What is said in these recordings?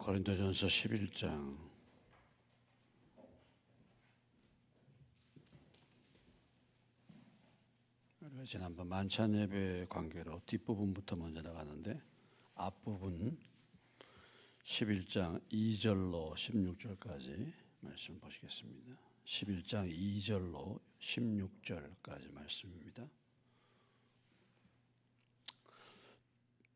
고린도전서 11장 지난번 만찬 예배 관계로 뒷부분부터 먼저 나가는데 앞부분 11장 2절로 16절까지 말씀 보시겠습니다. 11장 2절로 16절까지 말씀입니다.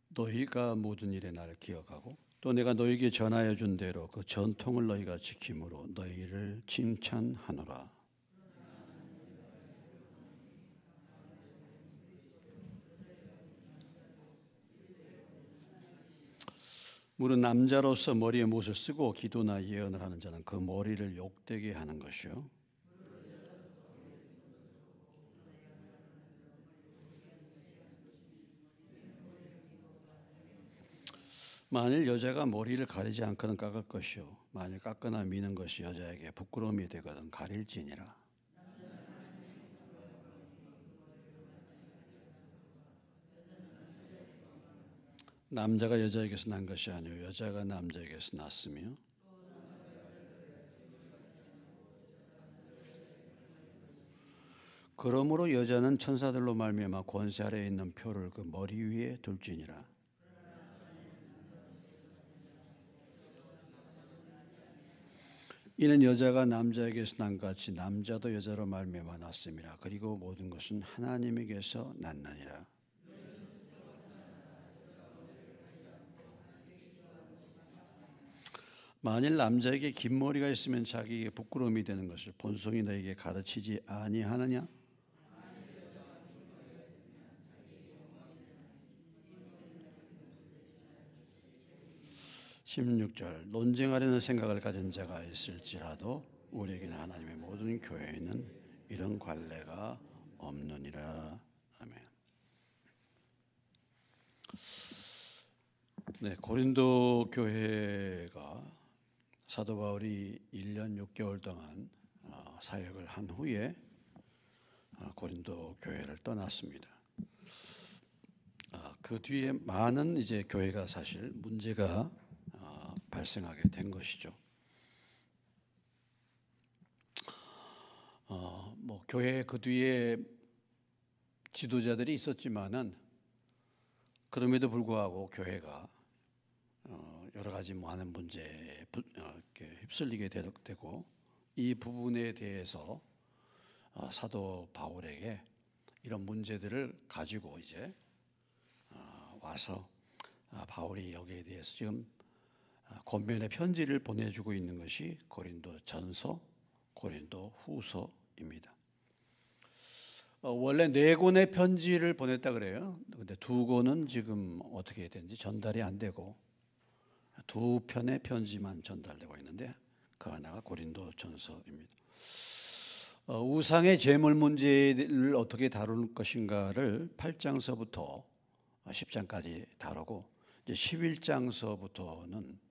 너희가 모든 일에 나를 기억하고 또 내가 너희에게 전하여 준 대로 그 전통을 너희가 지킴으로 너희를 칭찬하노라. 무릇 남자로서 머리에 못을 쓰고 기도나 예언을 하는 자는 그 머리를 욕되게 하는 것이요 만일 여자가 머리를 가리지 않거든 깎을 것이요 만일 깎거나 미는 것이 여자에게 부끄러움이 되거든 가릴지니라. 남자가 여자에게서 난 것이 아니요 여자가 남자에게서 났으며 그러므로 여자는 천사들로 말미암아 권세 아래에 있는 표를 그 머리 위에 둘지니라. 이는 여자가 남자에게서 난 같이 남자도 여자로 말미암아 났음이라. 그리고 모든 것은 하나님에게서 났느니라. 만일 남자에게 긴 머리가 있으면 자기에게 부끄러움이 되는 것을 본성이 너에게 가르치지 아니하느냐? 16절 논쟁하려는 생각을 가진 자가 있을지라도 우리에게는 하나님의 모든 교회에는 이런 관례가 없느니라. 아멘. 네, 고린도 교회가 사도 바울이 1년 6개월 동안 사역을 한 후에 고린도 교회를 떠났습니다. 그 뒤에 많은 이제 교회가 사실 문제가 발생하게 된 것이죠. 뭐 교회 그 뒤에 지도자들이 있었지만은 그럼에도 불구하고 교회가 여러 가지 많은 문제에 휩쓸리게 되고 이 부분에 대해서 사도 바울에게 이런 문제들을 가지고 이제 와서 바울이 여기에 대해서 지금 권면의 편지를 보내주고 있는 것이 고린도 전서, 고린도 후서입니다. 원래 4권의 편지를 보냈다 그래요. 근데 2권은 지금 어떻게 된지 전달이 안 되고 2편의 편지만 전달되고 있는데 그 하나가 고린도 전서입니다. 우상의 제물 문제를 어떻게 다룰 것인가를 8장서부터 10장까지 다루고 이제 11장서부터는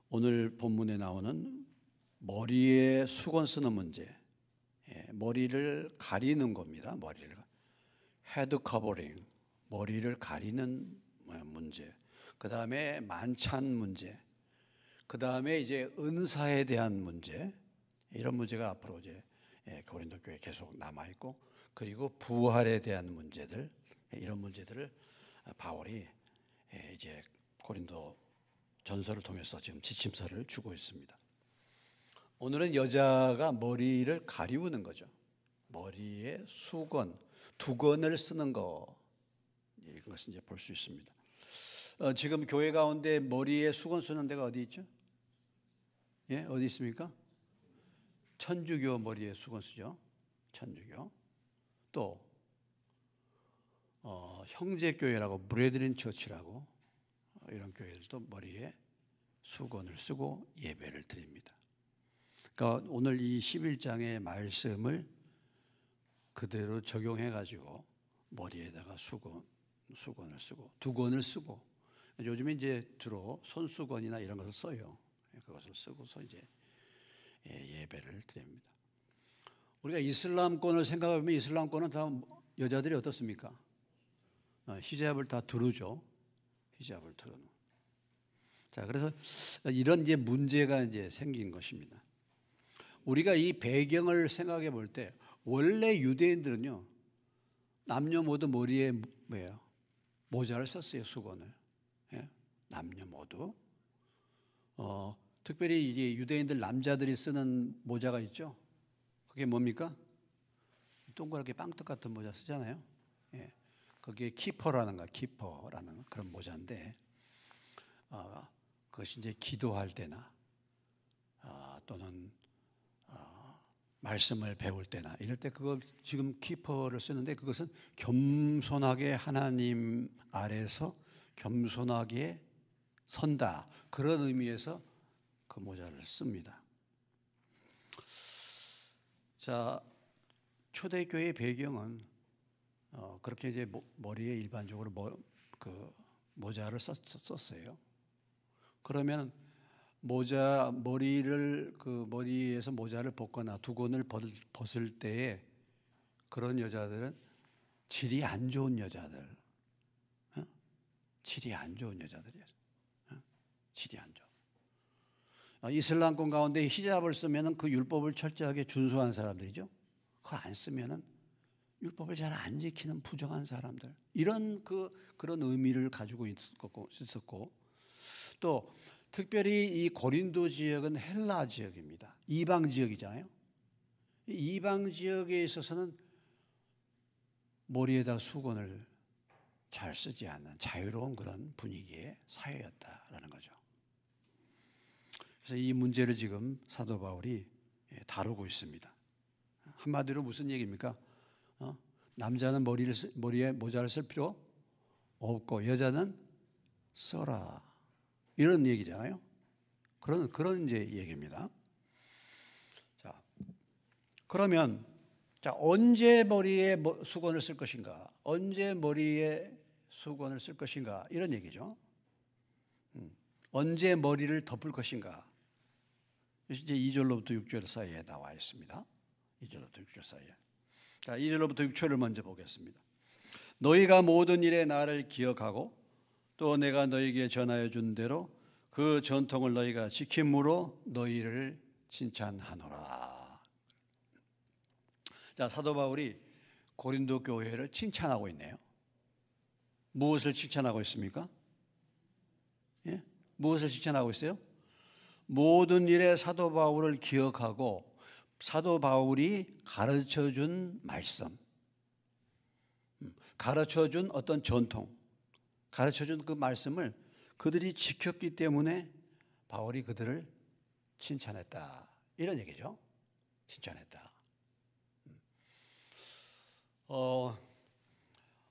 오늘 본문에 나오는 머리에 수건 쓰는 문제, 머리를 가리는 겁니다. 머리를 헤드 커버링, 머리를 가리는 문제. 그 다음에 만찬 문제. 그 다음에 이제 은사에 대한 문제. 이런 문제가 앞으로 이제 고린도 교회에 계속 남아 있고, 그리고 부활에 대한 문제들, 이런 문제들을 바울이 이제 고린도 전서를 통해서 지금 지침서를 주고 있습니다. 오늘은 여자가 머리를 가리우는 거죠. 머리에 수건, 2건을 쓰는 거, 이것을 이제 볼 수 있습니다. 지금 교회 가운데 머리에 수건 쓰는 데가 어디 있죠? 예, 어디 있습니까? 천주교 머리에 수건 쓰죠. 천주교. 또 형제교회라고 브레드린 처치라고 이런 교회들도 머리에 수건을 쓰고 예배를 드립니다. 그러니까 오늘 이 11장의 말씀을 그대로 적용해 가지고 머리에다가 수건을 쓰고 2권을 쓰고 요즘에 이제 주로 손수건이나 이런 것을 써요. 그것을 쓰고서 이제 예배를 드립니다. 우리가 이슬람권을 생각하면 이슬람권은 다 여자들이 어떻습니까? 히잡을 다 두르죠. 히잡을 두르는. 자, 그래서 이런 이제 문제가 이제 생긴 것입니다. 우리가 이 배경을 생각해 볼 때 원래 유대인들은요, 남녀 모두 머리에 뭐예요? 모자를 썼어요, 수건을. 예? 남녀 모두. 특별히 이제 유대인들 남자들이 쓰는 모자가 있죠. 그게 뭡니까? 동그랗게 빵떡 같은 모자 쓰잖아요. 예. 그게 키퍼라는 그런 모자인데, 그것이 이제 기도할 때나 또는 말씀을 배울 때나 이럴 때 그걸 지금 키퍼를 쓰는데, 그것은 겸손하게 하나님 아래서 겸손하게 선다, 그런 의미에서 그 모자를 씁니다. 자, 초대교회의 배경은 그렇게 이제 머리에 일반적으로 그 모자를 썼어요. 그러면 머리를 그 머리에서 모자를 벗거나 두건을 벗을 때에 그런 여자들은 질이 안 좋은 여자들, 질이 안 좋은 여자들이에요. 질이 안 좋아. 이슬람권 가운데 히잡을 쓰면은 그 율법을 철저하게 준수한 사람들이죠. 그거 안 쓰면은 율법을 잘 안 지키는 부정한 사람들, 이런 그런 의미를 가지고 있었고, 또 특별히 이 고린도 지역은 헬라 지역입니다. 이방 지역이잖아요. 이방 지역에 있어서는 머리에다 수건을 잘 쓰지 않는 자유로운 그런 분위기의 사회였다라는 거죠. 그래서 이 문제를 지금 사도 바울이 다루고 있습니다. 한마디로 무슨 얘기입니까? 남자는 머리에 모자를 쓸 필요 없고 여자는 써라, 이런 얘기잖아요. 그런 이제 얘기입니다. 자, 그러면 언제 머리에 수건을 쓸 것인가? 언제 머리에 수건을 쓸 것인가? 이런 얘기죠. 언제 머리를 덮을 것인가? 이제 2절로부터 6절 사이에 나와 있습니다. 2절로부터 6절 사이에. 자, 2절로부터 6절을 먼저 보겠습니다. 너희가 모든 일에 나를 기억하고 또 내가 너희에게 전하여 준 대로 그 전통을 너희가 지킴으로 너희를 칭찬하노라. 자, 사도 바울이 고린도 교회를 칭찬하고 있네요. 무엇을 칭찬하고 있습니까? 예? 무엇을 칭찬하고 있어요? 모든 일에 사도 바울을 기억하고 사도 바울이 가르쳐준 말씀, 가르쳐준 어떤 전통, 가르쳐준 그 말씀을 그들이 지켰기 때문에 바울이 그들을 칭찬했다, 이런 얘기죠. 칭찬했다.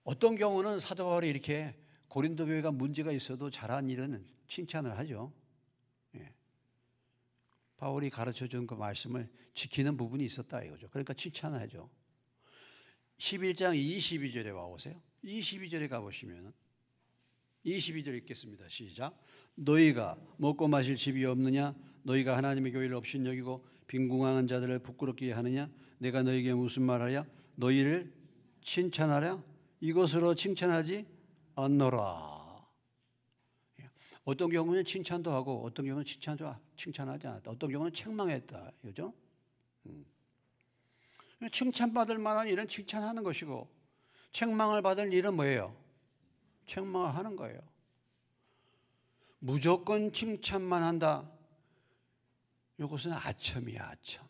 어떤 경우는 사도 바울이 이렇게 고린도 교회가 문제가 있어도 잘한 일은 칭찬을 하죠. 예. 바울이 가르쳐준 그 말씀을 지키는 부분이 있었다 이거죠. 그러니까 칭찬을 하죠. 11장 22절에 와보세요. 22절에 가보시면 22절 읽겠습니다. 시작. 너희가 먹고 마실 집이 없느냐? 너희가 하나님의 교회를 업신여기고 빈궁하는 자들을 부끄럽게 하느냐? 내가 너희에게 무슨 말하랴? 너희를 칭찬하랴? 이것으로 칭찬하지 않노라. 어떤 경우는 칭찬도 하고 어떤 경우는 칭찬하지 않았다. 어떤 경우는 책망했다. 그죠? 칭찬받을 만한 일은 칭찬하는 것이고 책망을 받을 일은 뭐예요? 책망을 하는 거예요. 무조건 칭찬만 한다. 이것은 아첨이야, 아첨.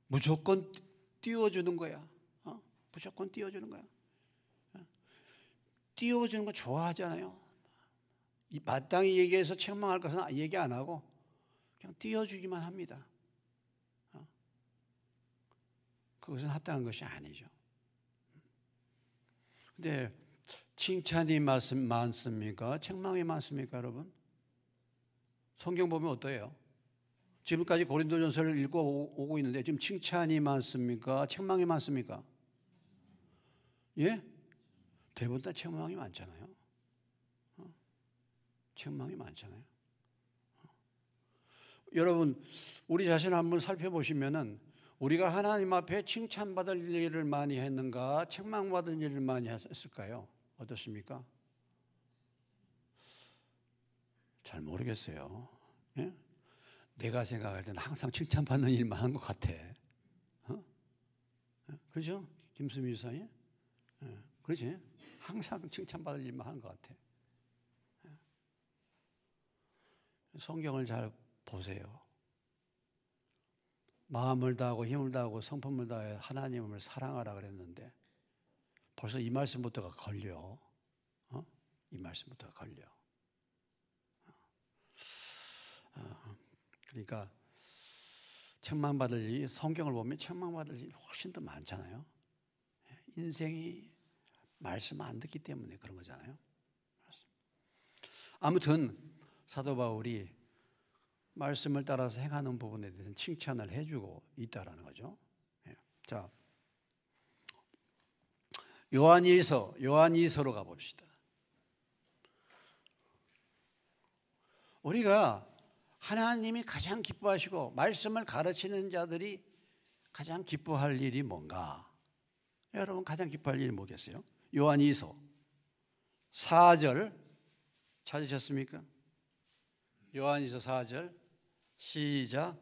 무조건 띄워주는 거야. 무조건 띄워주는 거야. 띄워주는 거 좋아하잖아요. 마땅히 얘기해서 책망할 것은 얘기 안 하고 그냥 띄워주기만 합니다. 그것은 합당한 것이 아니죠. 근데 칭찬이 많습니까? 책망이 많습니까, 여러분? 성경 보면 어때요? 지금까지 고린도전서를 읽어오고 있는데 지금 칭찬이 많습니까? 책망이 많습니까? 예? 대부분 다 책망이 많잖아요. 책망이 많잖아요. 여러분, 우리 자신을 한번 살펴보시면은 우리가 하나님 앞에 칭찬받을 일을 많이 했는가, 책망받을 일을 많이 했을까요? 어떻습니까? 잘 모르겠어요. 예? 내가 생각할 때는 항상 칭찬받는 일만 한 것 같아. 그렇죠? 김수미 유사님? 그렇지? 항상 칭찬받을 일만 하는 것 같아. 성경을 잘 보세요. 마음을 다하고 힘을 다하고 성품을 다해 하나님을 사랑하라 그랬는데 벌써 이 말씀부터가 걸려. 이 말씀부터가 걸려. 그러니까 책망받을 일, 성경을 보면 책망받을 일이 훨씬 더 많잖아요. 인생이 말씀 안 듣기 때문에 그런 거잖아요. 아무튼 사도 바울이 말씀을 따라서 행하는 부분에 대해서 칭찬을 해주고 있다라는 거죠. 자, 요한일서로 가봅시다. 우리가 하나님이 가장 기뻐하시고 말씀을 가르치는 자들이 가장 기뻐할 일이 뭔가? 여러분 가장 기뻐할 일이 뭐겠어요? 요한일서 4절 찾으셨습니까? 요한일서 4절 시작.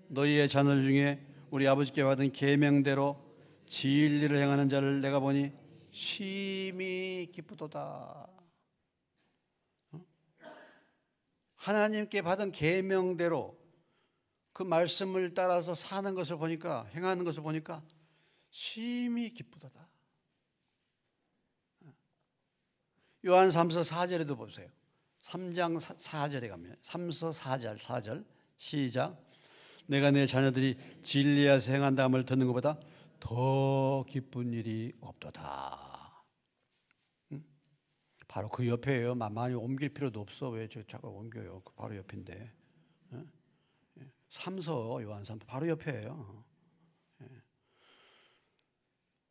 너희의 자녀 중에 우리 아버지께 받은 계명대로 진리를 행하는 자를 내가 보니 심히 기쁘도다. 하나님께 받은 계명대로 그 말씀을 따라서 사는 것을 보니까, 행하는 것을 보니까 심히 기쁘도다. 요한 3서 4절에도 보세요. 3장 4절에 가면 3서 4절 시작. 내가 내 자녀들이 진리하여서 행한다함을 듣는 것보다 더 기쁜 일이 없도다. 바로 그 옆에요. 많이 옮길 필요도 없어. 왜 저 자꾸 옮겨요? 바로 옆인데. 3서 요한 3서 바로 옆에요.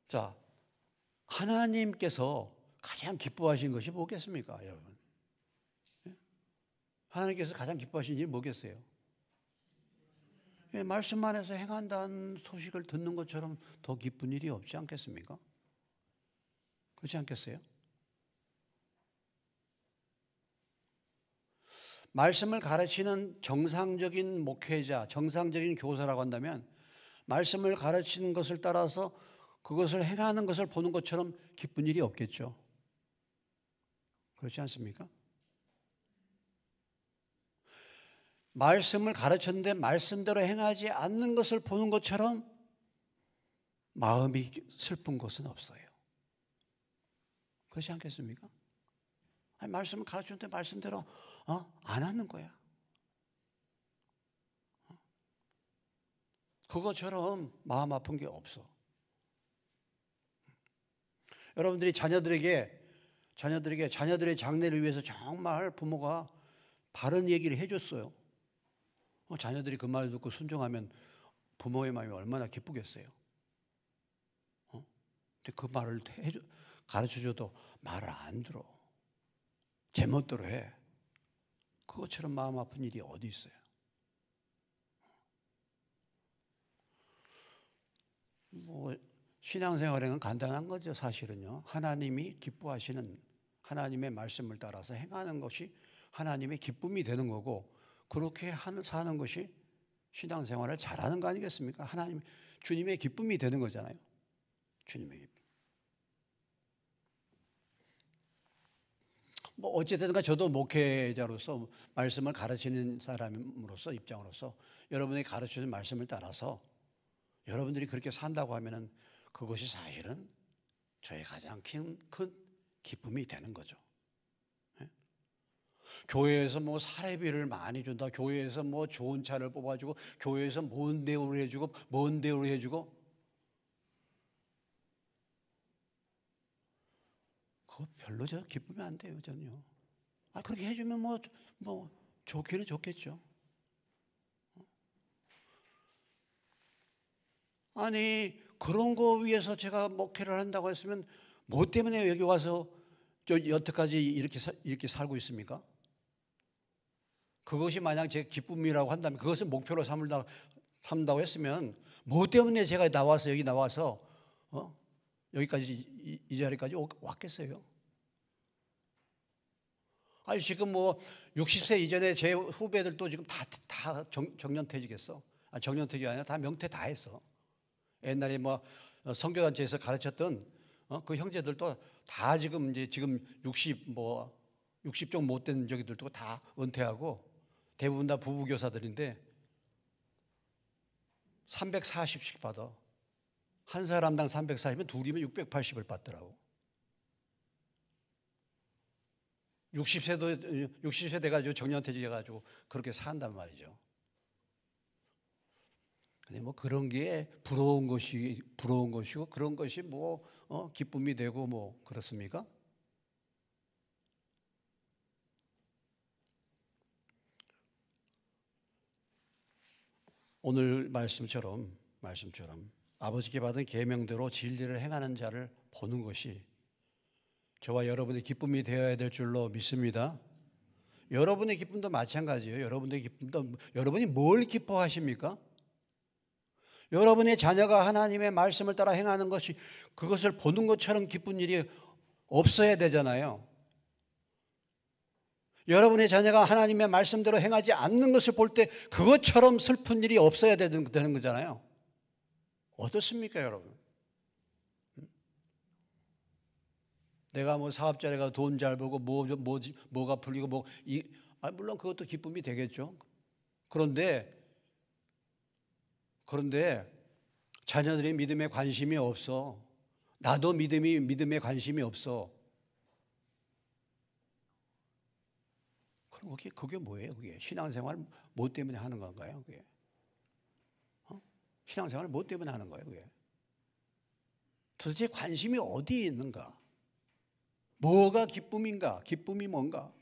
자, 하나님께서 가장 기뻐하신 것이 뭐겠습니까, 여러분? 하나님께서 가장 기뻐하신 일이 뭐겠어요? 말씀 안에서 행한다는 소식을 듣는 것처럼 더 기쁜 일이 없지 않겠습니까? 그렇지 않겠어요? 말씀을 가르치는 정상적인 목회자, 정상적인 교사라고 한다면 말씀을 가르치는 것을 따라서 그것을 행하는 것을 보는 것처럼 기쁜 일이 없겠죠. 그렇지 않습니까? 말씀을 가르쳤는데 말씀대로 행하지 않는 것을 보는 것처럼 마음이 슬픈 것은 없어요. 그렇지 않겠습니까? 아니, 말씀을 가르쳤는데 말씀대로 안 하는 거야. 그것처럼 마음 아픈 게 없어. 여러분들이 자녀들의 장래를 위해서 정말 부모가 바른 얘기를 해줬어요. 자녀들이 그 말을 듣고 순종하면 부모의 마음이 얼마나 기쁘겠어요. 근데 그 말을 가르쳐줘도 말을 안 들어. 제멋대로 해. 그것처럼 마음 아픈 일이 어디 있어요? 신앙생활에는 간단한 거죠. 사실은요. 하나님이 기뻐하시는 하나님의 말씀을 따라서 행하는 것이 하나님의 기쁨이 되는 거고, 그렇게 사는 것이 신앙생활을 잘하는 거 아니겠습니까? 주님의 기쁨이 되는 거잖아요. 주님의 기쁨. 어쨌든 저도 목회자로서 말씀을 가르치는 사람으로서 입장으로서 여러분이 가르치는 말씀을 따라서 여러분들이 그렇게 산다고 하면은 그것이 사실은 저의 가장 큰 기쁨이 되는 거죠. 교회에서 사례비를 많이 준다. 교회에서 좋은 차를 뽑아주고, 교회에서 뭔 대우를 해주고, 뭔 대우를 해주고. 그거 별로 기쁘면 안 돼요, 전요. 그렇게 해주면 좋기는 좋겠죠. 아니, 그런 거 위해서 제가 목회를 한다고 했으면 뭐 때문에 여기 와서 여태까지 이렇게 살고 있습니까? 그것이 만약 제 기쁨이라고 한다면, 그것을 목표로 삼다고 했으면 뭐 때문에 제가 여기 나와서 여기까지 이 자리까지 왔겠어요? 아니 지금 뭐 60세 이전에 제 후배들도 지금 다 정년퇴직했어. 아, 정년퇴직이 아니라 다 명퇴 다 했어. 옛날에 뭐 선교단체에서 가르쳤던 그 형제들도 다 지금 이제 지금 60 좀 못 된 저기들도 다 은퇴하고 대부분 다 부부교사들인데 340씩 받아. 한 사람당 340이면 둘이면 680을 받더라고. 60세 돼가지고 정년퇴직해가지고 그렇게 산단 말이죠. 근데 뭐 그런 게 부러운 것이고 그런 것이 뭐 기쁨이 되고 뭐 그렇습니까? 오늘 말씀처럼 아버지께 받은 계명대로 진리를 행하는 자를 보는 것이 저와 여러분의 기쁨이 되어야 될 줄로 믿습니다. 여러분의 기쁨도 마찬가지예요. 여러분이 뭘 기뻐하십니까? 여러분의 자녀가 하나님의 말씀을 따라 행하는 것이 그것을 보는 것처럼 기쁜 일이 없어야 되잖아요. 여러분의 자녀가 하나님의 말씀대로 행하지 않는 것을 볼 때 그것처럼 슬픈 일이 없어야 되는 거잖아요. 어떻습니까, 여러분? 내가 뭐 사업자가 돈 잘 벌고 뭐가 풀리고 물론 그것도 기쁨이 되겠죠. 그런데 자녀들이 믿음에 관심이 없어. 나도 믿음에 관심이 없어. 그럼 그게 뭐예요? 그게 신앙생활 뭐 때문에 하는 건가요? 그게 신앙생활 뭐 때문에 하는 거예요? 그게 도대체 관심이 어디에 있는가? 뭐가 기쁨인가? 기쁨이 뭔가?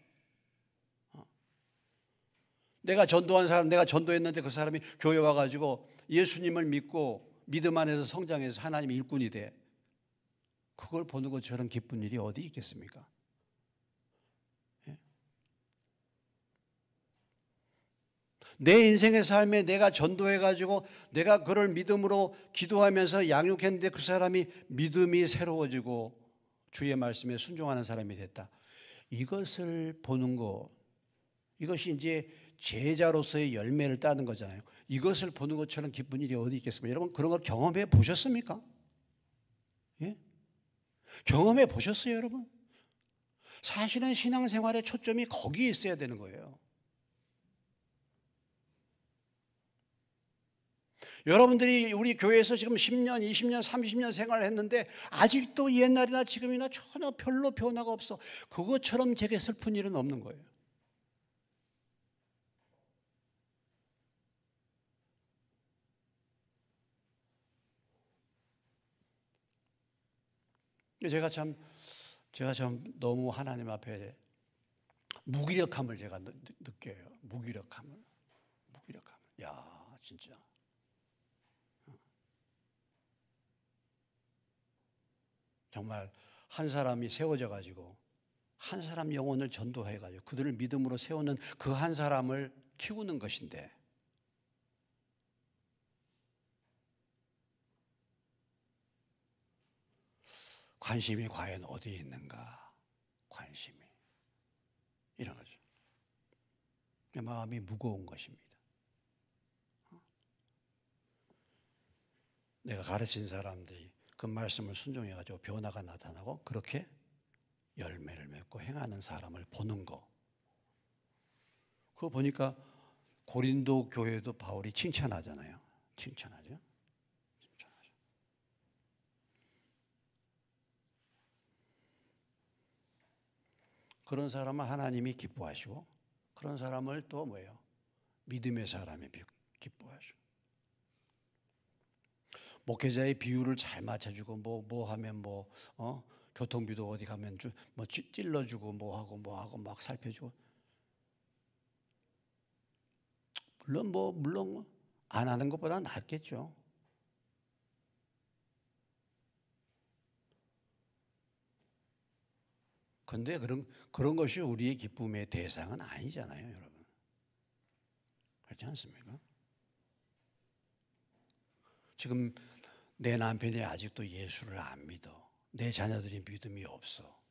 내가 전도한 사람, 내가 전도했는데 그 사람이 교회 와가지고 예수님을 믿고 믿음 안에서 성장해서 하나님의 일꾼이 돼. 그걸 보는 것처럼 기쁜 일이 어디 있겠습니까? 예? 내 인생의 삶에 내가 전도해가지고 내가 그를 믿음으로 기도하면서 양육했는데 그 사람이 믿음이 새로워지고 주의 말씀에 순종하는 사람이 됐다. 이것을 보는 거, 이것이 이제 제자로서의 열매를 따는 거잖아요. 이것을 보는 것처럼 기쁜 일이 어디 있겠습니까? 여러분 그런 걸 경험해 보셨습니까? 예? 경험해 보셨어요, 여러분? 사실은 신앙생활의 초점이 거기에 있어야 되는 거예요. 여러분들이 우리 교회에서 지금 10년, 20년, 30년 생활을 했는데 아직도 옛날이나 지금이나 전혀 별로 변화가 없어. 그것처럼 제게 슬픈 일은 없는 거예요. 제가 참 너무 하나님 앞에 무기력함을 제가 느껴요. 무기력함을. 야, 진짜. 정말 한 사람이 세워져 가지고 한 사람 영혼을 전도해 가지고 그들을 믿음으로 세우는 그 한 사람을 키우는 것인데 관심이 과연 어디에 있는가? 관심이. 이런 거죠. 마음이 무거운 것입니다. 내가 가르친 사람들이 그 말씀을 순종해가지고 변화가 나타나고 그렇게 열매를 맺고 행하는 사람을 보는 거. 그거 보니까 고린도 교회도 바울이 칭찬하잖아요. 칭찬하죠. 그런 사람은 하나님이 기뻐하시고 그런 사람을 또 뭐예요? 믿음의 사람이 기뻐하시고 목회자의 비유를 잘 맞춰주고 뭐 하면 교통비도 어디 가면 찔러주고 뭐 하고 막 살펴주고 물론 안 하는 것보다 낫겠죠. 그런데 그런 것이 우리의 기쁨의 대상은 아니잖아요, 여러분. 그렇지 않습니까? 지금 내 남편이 아직도 예수를 안 믿어. 내 자녀들이 믿음이 없어.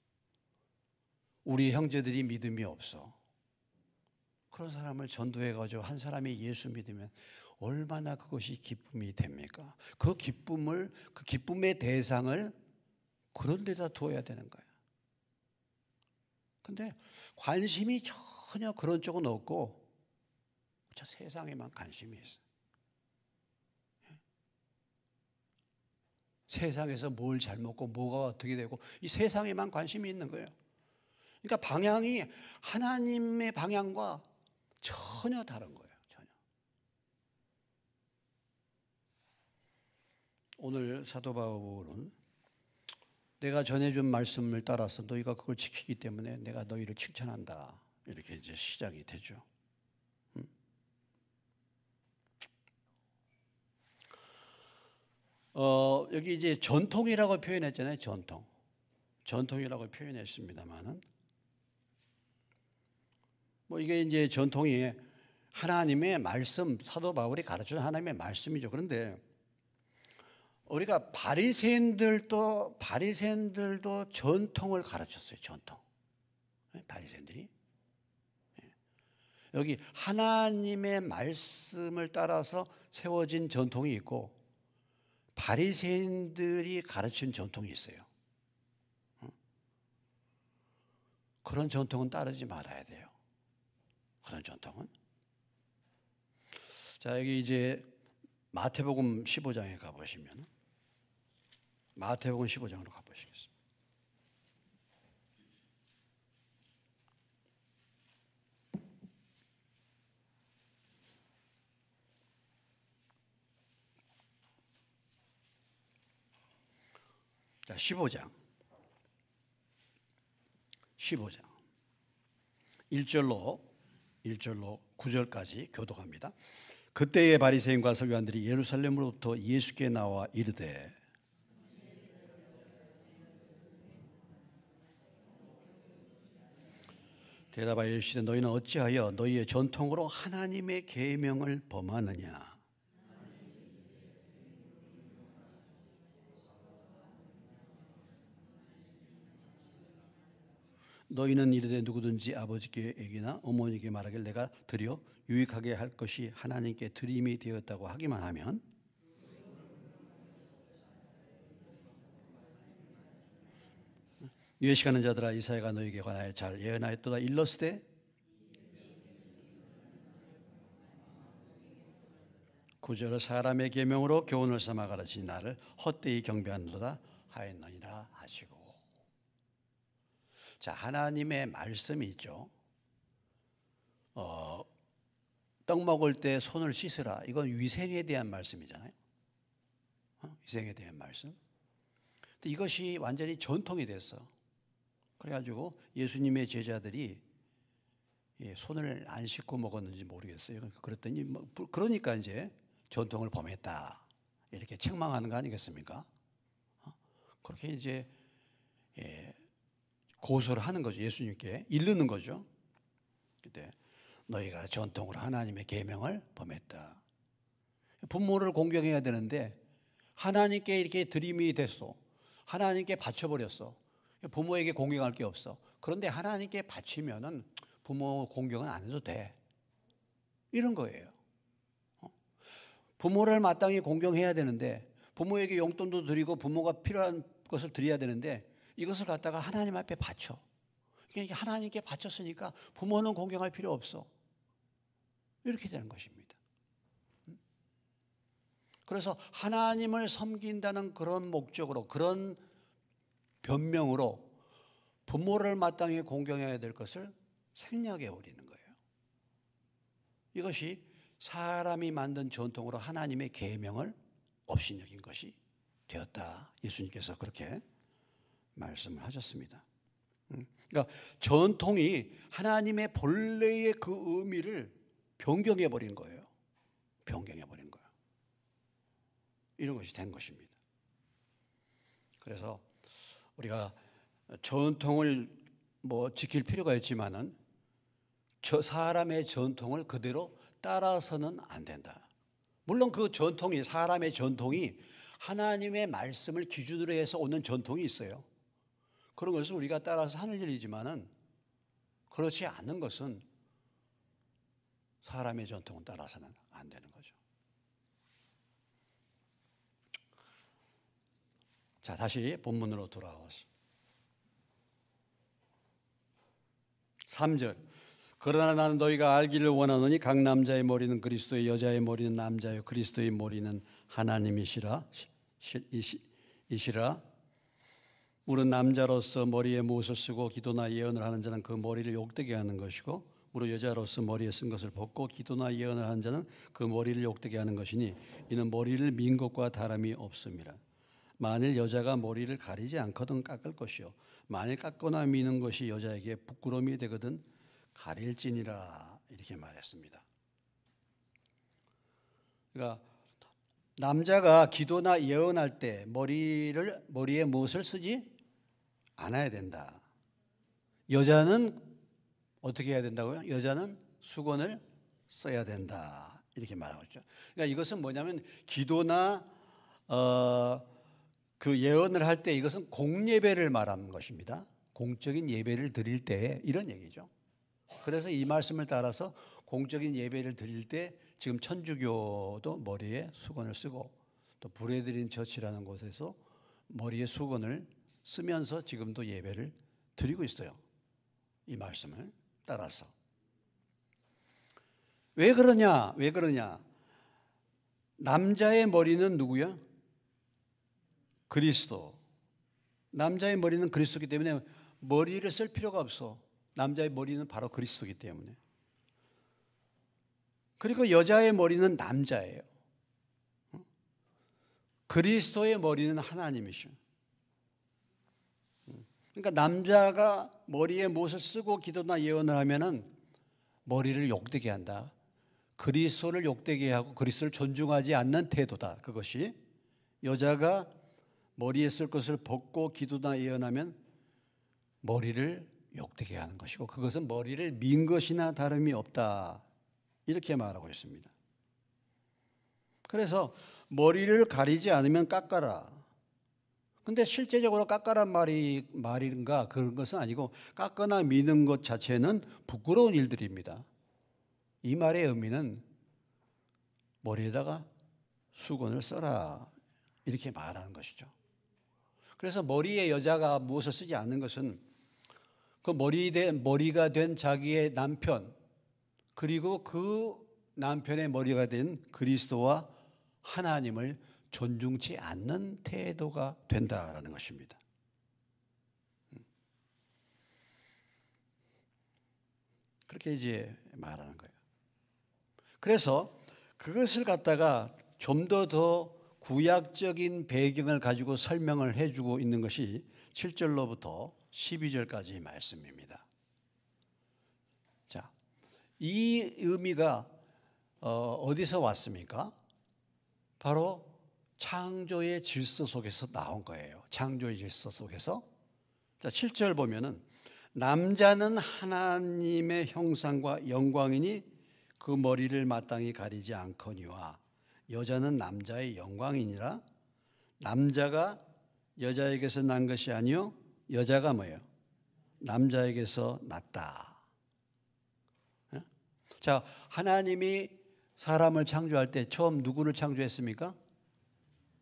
우리 형제들이 믿음이 없어. 그런 사람을 전도해가지고 한 사람이 예수 믿으면 얼마나 그것이 기쁨이 됩니까? 그 기쁨의 대상을 그런 데다 두어야 되는 거예요. 근데 관심이 전혀 그런 쪽은 없고 저 세상에만 관심이 있어요. 세상에서 뭘 잘 먹고 뭐가 어떻게 되고 이 세상에만 관심이 있는 거예요. 그러니까 방향이 하나님의 방향과 전혀 다른 거예요. 전혀. 오늘 사도 바울은 내가 전해준 말씀을 따라서 너희가 그걸 지키기 때문에 내가 너희를 칭찬한다. 이렇게 이제 시작이 되죠. 여기 이제 전통이라고 표현했잖아요. 전통이라고 표현했습니다만은 뭐 이게 이제 전통이 하나님의 말씀, 사도 바울이 가르치는 하나님의 말씀이죠. 그런데 우리가 바리새인들도 전통을 가르쳤어요. 전통. 바리새인들이 여기 하나님의 말씀을 따라서 세워진 전통이 있고 바리새인들이 가르친 전통이 있어요. 그런 전통은 따르지 말아야 돼요. 그런 전통은. 자, 여기 이제 마태복음 15장에 가보시면 마태복음 15장으로 가보시겠습니다. 자, 15장 1절로 9절까지 교독합니다. 그때의 바리새인과 서기관들이 예루살렘으로부터 예수께 나와 이르되 대답하여 이르시되 너희는 어찌하여 너희의 전통으로 하나님의 계명을 범하느냐. 너희는 이르되 누구든지 아버지께나 어머니께 말하길 내가 드려 유익하게 할 것이 하나님께 드림이 되었다고 하기만 하면 예식하는 자들아 이사야가 너희에게 관하여 잘 예언하였도다. 일러스되 구절을 사람의 계명으로 교훈을 삼아 가르치니 나를 헛되이 경배하는도다 하였느니라 하시고. 자, 하나님의 말씀이 있죠. 떡 먹을 때 손을 씻으라. 이건 위생에 대한 말씀이잖아요. 위생에 대한 말씀. 근데 이것이 완전히 전통이 됐어. 그래가지고 예수님의 제자들이 손을 안 씻고 먹었는지 모르겠어요. 그랬더니 그러니까 이제 전통을 범했다 이렇게 책망하는 거 아니겠습니까? 그렇게 이제 고소를 하는 거죠. 예수님께 이르는 거죠. 그때 너희가 전통으로 하나님의 계명을 범했다. 부모를 공경해야 되는데 하나님께 이렇게 드림이 됐어. 하나님께 바쳐버렸어. 부모에게 공경할 게 없어. 그런데 하나님께 바치면은 부모 공경은 안 해도 돼. 이런 거예요. 부모를 마땅히 공경해야 되는데 부모에게 용돈도 드리고 부모가 필요한 것을 드려야 되는데 이것을 갖다가 하나님 앞에 바쳐. 그러니까 하나님께 바쳤으니까 부모는 공경할 필요 없어. 이렇게 되는 것입니다. 그래서 하나님을 섬긴다는 그런 목적으로, 그런 변명으로 부모를 마땅히 공경해야 될 것을 생략해 버리는 거예요. 이것이 사람이 만든 전통으로 하나님의 계명을 업신여긴 것이 되었다. 예수님께서 그렇게 말씀을 하셨습니다. 그러니까 전통이 하나님의 본래의 그 의미를 변경해 버린 거예요. 변경해 버린 거예요. 이런 것이 된 것입니다. 그래서 우리가 전통을 지킬 필요가 있지만은 저 사람의 전통을 그대로 따라서는 안 된다. 물론 그 전통이, 사람의 전통이 하나님의 말씀을 기준으로 해서 오는 전통이 있어요. 그런 것을 우리가 따라서 하는 일이지만은 그렇지 않는 것은 사람의 전통을 따라서는 안 되는 거죠. 자, 다시 본문으로 돌아와서 3절. 그러나 나는 너희가 알기를 원하노니 각 남자의 머리는 그리스도의, 여자의 머리는 남자요 그리스도의 머리는 하나님이시라. 무릇 남자로서 머리에 못을 쓰고 기도나 예언을 하는 자는 그 머리를 욕되게 하는 것이고, 무릇 여자로서 머리에 쓴 것을 벗고 기도나 예언을 하는 자는 그 머리를 욕되게 하는 것이니 이는 머리를 민 것과 다름이 없음이라. 만일 여자가 머리를 가리지 않거든 깎을 것이요 만일 깎거나 미는 것이 여자에게 부끄러움이 되거든 가릴지니라. 이렇게 말했습니다. 그러니까 남자가 기도나 예언할 때 머리에 무엇을 쓰지 않아야 된다. 여자는 어떻게 해야 된다고요? 여자는 수건을 써야 된다. 이렇게 말하고 있죠. 그러니까 이것은 뭐냐면 기도나 그 예언을 할 때 이것은 공예배를 말하는 것입니다. 공적인 예배를 드릴 때 이런 얘기죠. 그래서 이 말씀을 따라서 공적인 예배를 드릴 때 지금 천주교도 머리에 수건을 쓰고 또 브레드린 처치라는 곳에서 머리에 수건을 쓰면서 지금도 예배를 드리고 있어요. 이 말씀을 따라서. 왜 그러냐? 왜 그러냐? 남자의 머리는 누구야? 그리스도. 남자의 머리는 그리스도이기 때문에 머리를 쓸 필요가 없어. 남자의 머리는 바로 그리스도이기 때문에. 그리고 여자의 머리는 남자예요. 그리스도의 머리는 하나님이셔. 그러니까 남자가 머리에 못을 쓰고 기도나 예언을 하면은 머리를 욕되게 한다. 그리스도를 욕되게 하고 그리스도를 존중하지 않는 태도다. 그것이 여자가 머리에 쓸 것을 벗고 기도나 예언하면 머리를 욕되게 하는 것이고 그것은 머리를 민 것이나 다름이 없다. 이렇게 말하고 있습니다. 그래서 머리를 가리지 않으면 깎아라. 근데 실제적으로 깎아란 말인가 그런 것은 아니고 깎거나 미는 것 자체는 부끄러운 일들입니다. 이 말의 의미는 머리에다가 수건을 써라. 이렇게 말하는 것이죠. 그래서 머리에 여자가 무엇을 쓰지 않는 것은 그 머리가 된 자기의 남편 그리고 그 남편의 머리가 된 그리스도와 하나님을 존중치 않는 태도가 된다라는 것입니다. 그렇게 이제 말하는 거예요. 그래서 그것을 갖다가 좀 더 구약적인 배경을 가지고 설명을 해주고 있는 것이 7절로부터 12절까지 말씀입니다. 자, 이 의미가 어디서 왔습니까? 바로 창조의 질서 속에서 나온 거예요. 창조의 질서 속에서. 자, 7절 보면은 남자는 하나님의 형상과 영광이니 그 머리를 마땅히 가리지 않거니와 여자는 남자의 영광이니라. 남자가 여자에게서 난 것이 아니요 여자가 뭐예요? 남자에게서 났다. 자, 하나님이 사람을 창조할 때 처음 누구를 창조했습니까?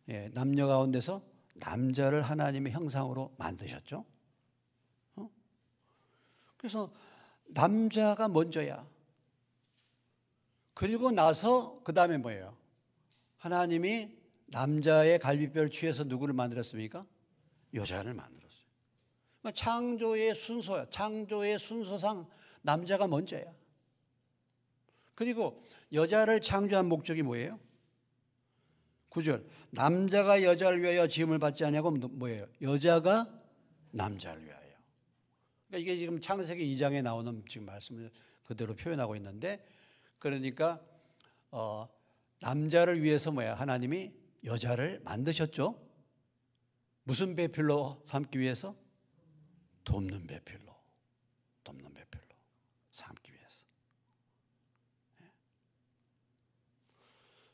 예, 남녀 가운데서 남자를 하나님의 형상으로 만드셨죠. 그래서 남자가 먼저야. 그리고 나서 그 다음에 뭐예요? 하나님이 남자의 갈비뼈를 취해서 누구를 만들었습니까? 여자를 만들었어요. 그러니까 창조의 순서야. 창조의 순서상 남자가 먼저야. 그리고 여자를 창조한 목적이 뭐예요? 9절. 남자가 여자를 위하여 지음을 받지 아니하고 뭐예요? 여자가 남자를 위하여. 그러니까 이게 지금 창세기 2장에 나오는 지금 말씀을 그대로 표현하고 있는데 그러니까 남자를 위해서 뭐야? 하나님이 여자를 만드셨죠? 무슨 배필로 삼기 위해서? 돕는 배필로. 돕는 배필로 삼기 위해서.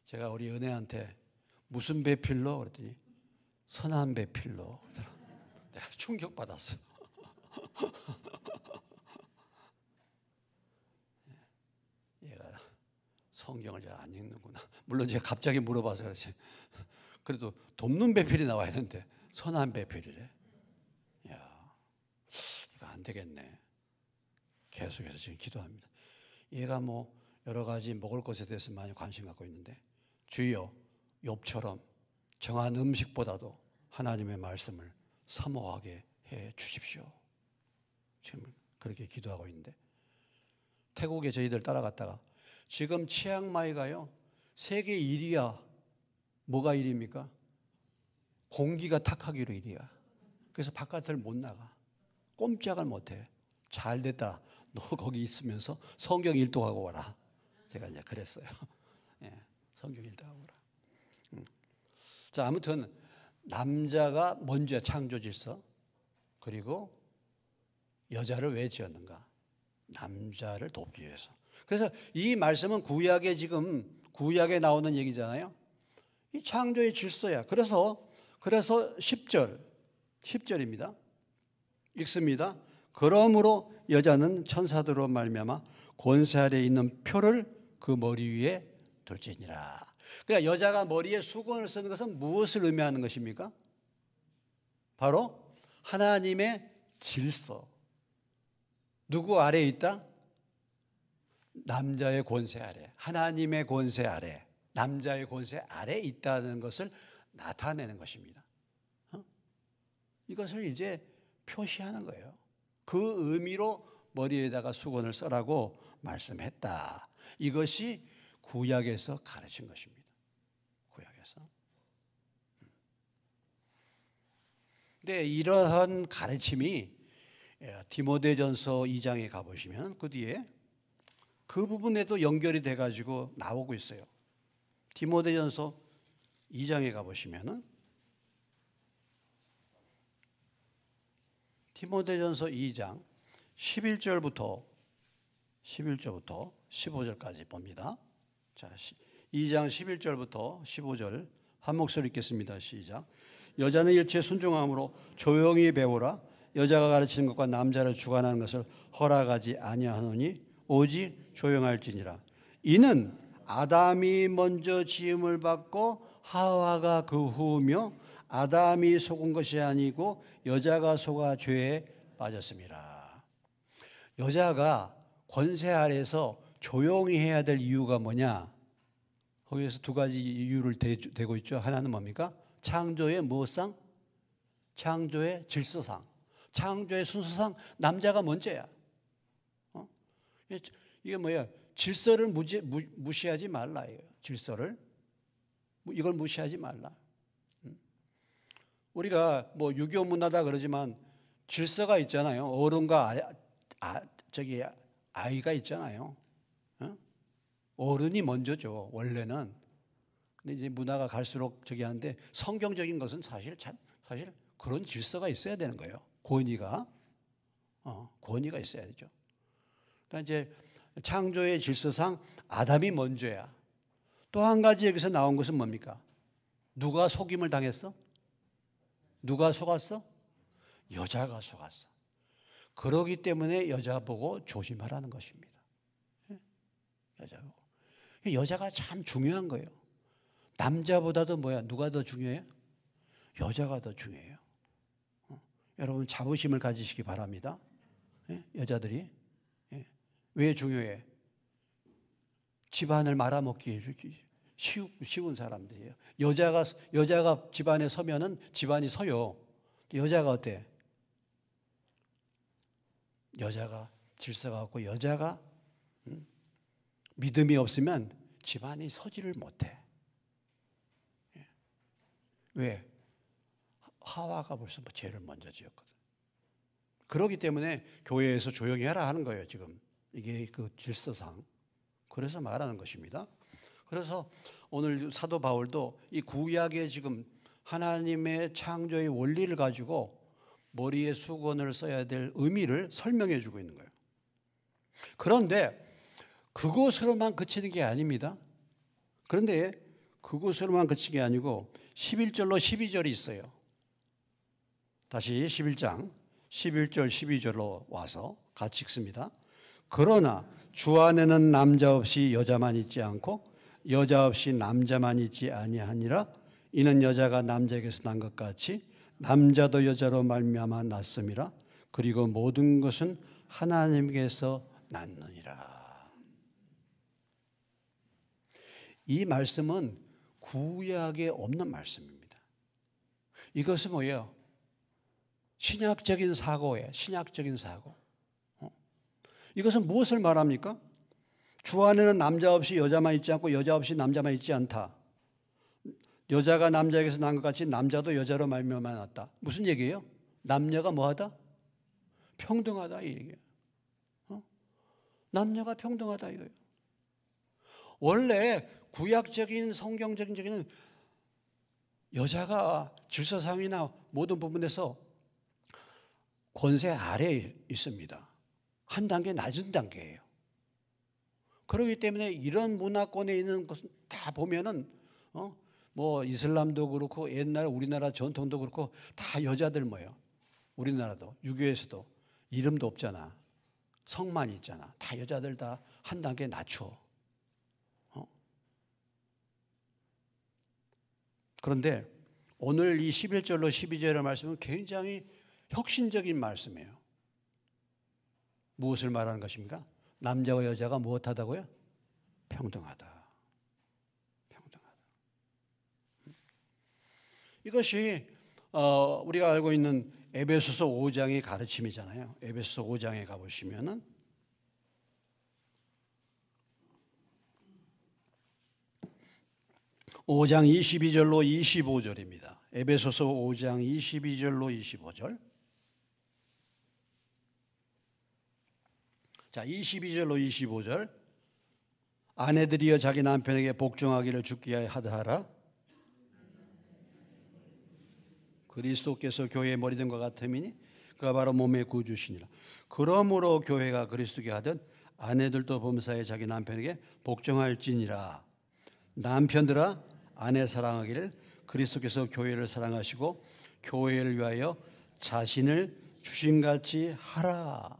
제가 우리 은혜한테 무슨 배필로? 그랬더니 선한 배필로. 내가 충격받았어. 성경을 잘 안 읽는구나. 물론 제가 갑자기 물어봐서 그렇지. 그래도 돕는 배필이 나와야 되는데 선한 배필이래. 야, 이거 안 되겠네. 계속해서 지금 기도합니다. 얘가 뭐 여러 가지 먹을 것에 대해서 많이 관심 갖고 있는데 주여 욥처럼 정한 음식보다도 하나님의 말씀을 사모하게 해 주십시오. 지금 그렇게 기도하고 있는데 태국에 저희들 따라갔다가 지금 치앙마이가요 세계 1위야. 뭐가 1위입니까? 공기가 탁하기로 1위야. 그래서 바깥을 못 나가. 꼼짝을 못해. 잘 됐다. 너 거기 있으면서 성경 일독하고 와라. 제가 이제 그랬어요. 예, 성경 일독하고 와라. 자, 아무튼 남자가 먼저 창조 질서, 그리고 여자를 왜 지었는가? 남자를 돕기 위해서. 그래서 이 말씀은 구약에 지금 구약에 나오는 얘기잖아요. 이 창조의 질서야. 그래서 10절입니다. 읽습니다. 그러므로 여자는 천사들로 말미암아 권세 아래 있는 표를 그 머리 위에 둘지니라. 그러니까 여자가 머리에 수건을 쓰는 것은 무엇을 의미하는 것입니까? 바로 하나님의 질서. 누구 아래에 있다? 남자의 권세 아래. 하나님의 권세 아래. 남자의 권세 아래에 있다는 것을 나타내는 것입니다. 이것을 이제 표시하는 거예요. 그 의미로 머리에다가 수건을 써라고 말씀했다. 이것이 구약에서 가르친 것입니다. 구약에서. 근데 이러한 가르침이 디모데전서 2장에 가보시면 그 뒤에 그 부분에도 연결이 돼가지고 나오고 있어요. 디모데전서 2장에 가보시면은 디모데전서 2장 11절부터 15절까지 봅니다. 자, 2장 11절부터 15절 한 목소리 읽겠습니다. 시작. 여자는 일체 순종함으로 조용히 배우라. 여자가 가르치는 것과 남자를 주관하는 것을 허락하지 아니하노니 오직 조용할지니라. 이는 아담이 먼저 지음을 받고 하와가 그 후며 아담이 속은 것이 아니고 여자가 속아 죄에 빠졌습니다. 여자가 권세 아래에서 조용히 해야 될 이유가 뭐냐? 거기에서 두 가지 이유를 대고 있죠. 하나는 뭡니까? 창조의 무엇상? 창조의 질서상. 창조의 순서상 남자가 먼저야. 이게 뭐야? 질서를 무시하지 말라. 질서를. 이걸 무시하지 말라. 우리가 뭐 유교 문화다 그러지만 질서가 있잖아요. 어른과 아이가 있잖아요. 어른이 먼저죠. 원래는. 근데 이제 문화가 갈수록 하는데 성경적인 것은 사실 그런 질서가 있어야 되는 거예요. 권위가 있어야 되죠. 그러니까 이제 창조의 질서상 아담이 먼저야. 또 한 가지 여기서 나온 것은 뭡니까? 누가 속임을 당했어? 누가 속았어? 여자가 속았어. 그러기 때문에 여자 보고 조심하라는 것입니다. 여자 보고. 여자가 참 중요한 거예요. 남자보다도 누가 더 중요해요? 여자가 더 중요해요. 여러분 자부심을 가지시기 바랍니다. 여자들이. 왜 중요해? 집안을 말아먹기 쉬운 사람들이에요. 여자가 집안에 서면은 집안이 서요. 여자가 어때? 여자가 질서가 없고 여자가 믿음이 없으면 집안이 서지를 못해. 왜? 하와가 벌써 죄를 먼저 지었거든. 그렇기 때문에 교회에서 조용히 해라 하는 거예요. 지금 이게 그 질서상. 그래서 말하는 것입니다. 그래서 오늘 사도 바울도 이 구약의 지금 하나님의 창조의 원리를 가지고 머리에 수건을 써야 될 의미를 설명해 주고 있는 거예요. 그런데 그것으로만 그치는 게 아닙니다. 그런데 그것으로만 그치는 게 아니고 11절로 12절이 있어요. 다시 11장 11절 12절로 와서 같이 읽습니다. 그러나 주 안에는 남자 없이 여자만 있지 않고 여자 없이 남자만 있지 아니하니라. 이는 여자가 남자에게서 난 것 같이 남자도 여자로 말미암아 났음이라. 그리고 모든 것은 하나님께서 났느니라. 이 말씀은 구약에 없는 말씀입니다. 이것은 뭐예요? 신약적인 사고예요. 신약적인 사고. 이것은 무엇을 말합니까? 주 안에는 남자 없이 여자만 있지 않고 여자 없이 남자만 있지 않다. 여자가 남자에게서 난 것 같이 남자도 여자로 말미암아 났다. 무슨 얘기예요? 남녀가 뭐하다? 평등하다 이 얘기예요. 남녀가 평등하다 이거예요. 원래 구약적인 성경적인 적에는 여자가 질서상이나 모든 부분에서 권세 아래에 있습니다. 한 단계 낮은 단계예요. 그렇기 때문에 이런 문화권에 있는 것은 다 보면은 뭐 이슬람도 그렇고 옛날 우리나라 전통도 그렇고 다 여자들 뭐예요? 우리나라도 유교에서도 이름도 없잖아. 성만 있잖아. 다 여자들 다 한 단계 낮춰. 그런데 오늘 이 11절로 12절의 말씀은 굉장히 혁신적인 말씀이에요. 무엇을 말하는 것입니까? 남자와 여자가 무엇하다고요? 평등하다. 평등하다. 이것이 우리가 알고 있는 에베소서 5장의 가르침이잖아요. 에베소서 5장에 가보시면은 5장 22절로 25절입니다. 에베소서 5장 22절로 25절. 자, 22절로 25절. 아내들이여 자기 남편에게 복종하기를 주께 하라. 그리스도께서 교회의 머리 된 것 같음이니 그가 바로 몸의 구주시니라. 그러므로 교회가 그리스도께 하듯 아내들도 범사에 자기 남편에게 복종할지니라. 남편들아 아내 사랑하기를 그리스도께서 교회를 사랑하시고 교회를 위하여 자신을 주신같이 하라.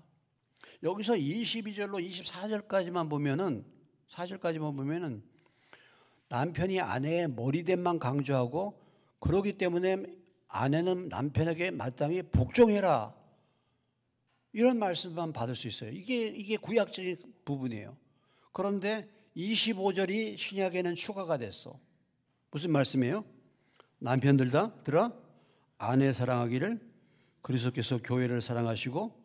여기서 22절로 24절까지만 보면은 4절까지만 보면은 남편이 아내의 머리됨만 강조하고 그러기 때문에 아내는 남편에게 마땅히 복종해라. 이런 말씀만 받을 수 있어요. 이게 구약적인 부분이에요. 그런데 25절이 신약에는 추가가 됐어. 무슨 말씀이에요? 남편들아 아내 사랑하기를 그리스도께서 교회를 사랑하시고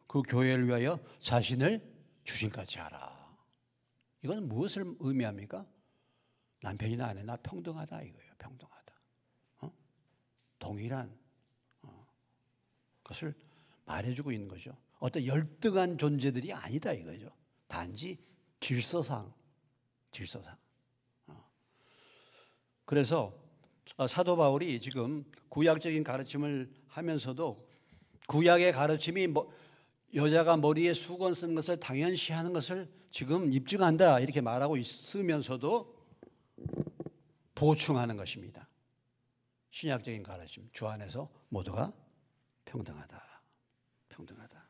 그 교회를 위하여 자신을 주신같이 하라. 이건 무엇을 의미합니까? 남편이나 아내나 평등하다 이거예요. 평등하다. 동일한 것을 말해주고 있는 거죠. 어떤 열등한 존재들이 아니다 이거죠. 단지 질서상. 그래서 사도 바울이 지금 구약적인 가르침을 하면서도 구약의 가르침이 여자가 머리에 수건 쓰는 것을 당연시하는 것을 지금 입증한다 이렇게 말하고 있으면서도 보충하는 것입니다. 신약적인 가르침, 주 안에서 모두가 평등하다. 평등하다.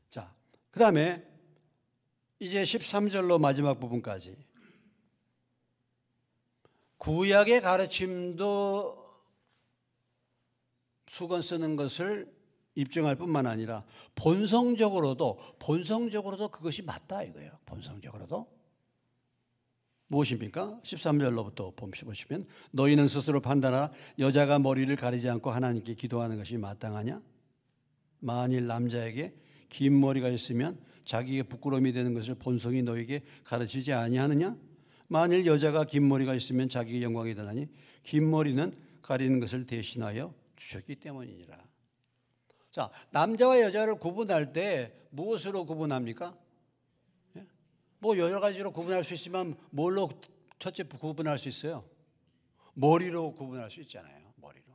자, 그 다음에 이제 13절로 마지막 부분까지 구약의 가르침도 수건 쓰는 것을 입증할 뿐만 아니라 본성적으로도 그것이 맞다 이거예요. 본성적으로도 무엇입니까? 13절로부터 보시면 너희는 스스로 판단하라. 여자가 머리를 가리지 않고 하나님께 기도하는 것이 마땅하냐? 만일 남자에게 긴 머리가 있으면 자기에게 부끄러움이 되는 것을 본성이 너에게 가르치지 아니하느냐? 만일 여자가 긴 머리가 있으면 자기의 영광이 되나니 긴 머리는 가리는 것을 대신하여 주셨기 때문이니라. 자, 남자와 여자를 구분할 때 무엇으로 구분합니까? 뭐 여러 가지로 구분할 수 있지만 뭘로 첫째 구분할 수 있어요? 머리로 구분할 수 있잖아요. 머리로.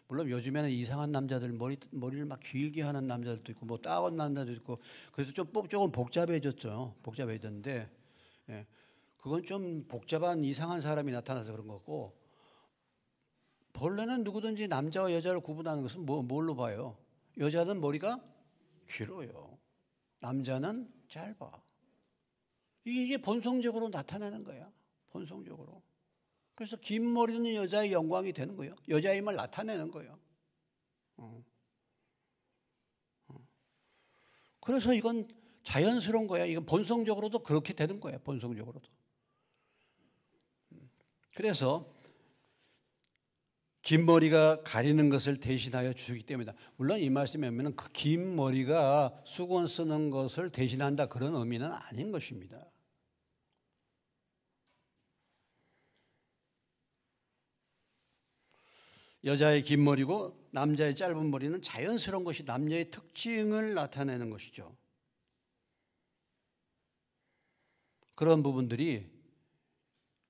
물론 요즘에는 이상한 남자들 머리를 막 길게 하는 남자들도 있고 뭐 따온 남자도 있고 그래서 조금 복잡해졌죠. 복잡해졌는데 그건 좀 복잡한 이상한 사람이 나타나서 그런 거고 본래는 누구든지 남자와 여자를 구분하는 것은 뭘로 봐요? 여자는 머리가 길어요. 남자는 짧아. 이게 본성적으로 나타나는 거야. 본성적으로. 그래서 긴 머리는 여자의 영광이 되는 거예요. 여자의 힘을 나타내는 거예요. 그래서 이건 자연스러운 거야. 이건 본성적으로도 그렇게 되는 거야. 본성적으로도. 그래서 긴 머리가 가리는 것을 대신하여 주기 때문이다. 물론 이 말씀에 보면 그 긴 머리가 수건 쓰는 것을 대신한다 그런 의미는 아닌 것입니다. 여자의 긴 머리고 남자의 짧은 머리는 자연스러운 것이 남녀의 특징을 나타내는 것이죠. 그런 부분들이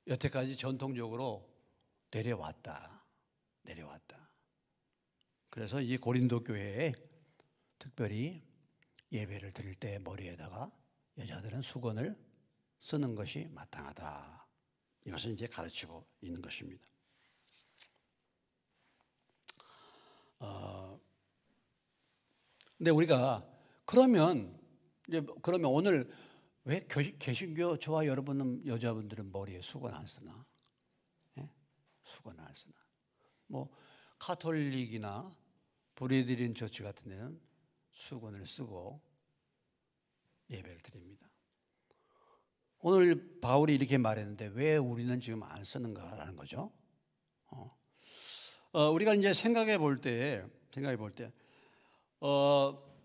여태까지 전통적으로 내려왔다. 그래서 이 고린도 교회에 특별히 예배를 드릴 때 머리에다가 여자들은 수건을 쓰는 것이 마땅하다. 이것을 이제 가르치고 있는 것입니다. 근데 우리가 그러면 오늘 왜 개신교 저와 여러분은 여자분들은 머리에 수건 안 쓰나? 예? 수건 안 쓰나? 뭐 카톨릭이나 브레드린 처치 같은 데는 수건을 쓰고 예배를 드립니다. 오늘 바울이 이렇게 말했는데 왜 우리는 지금 안 쓰는가라는 거죠. 우리가 이제 생각해 볼 때,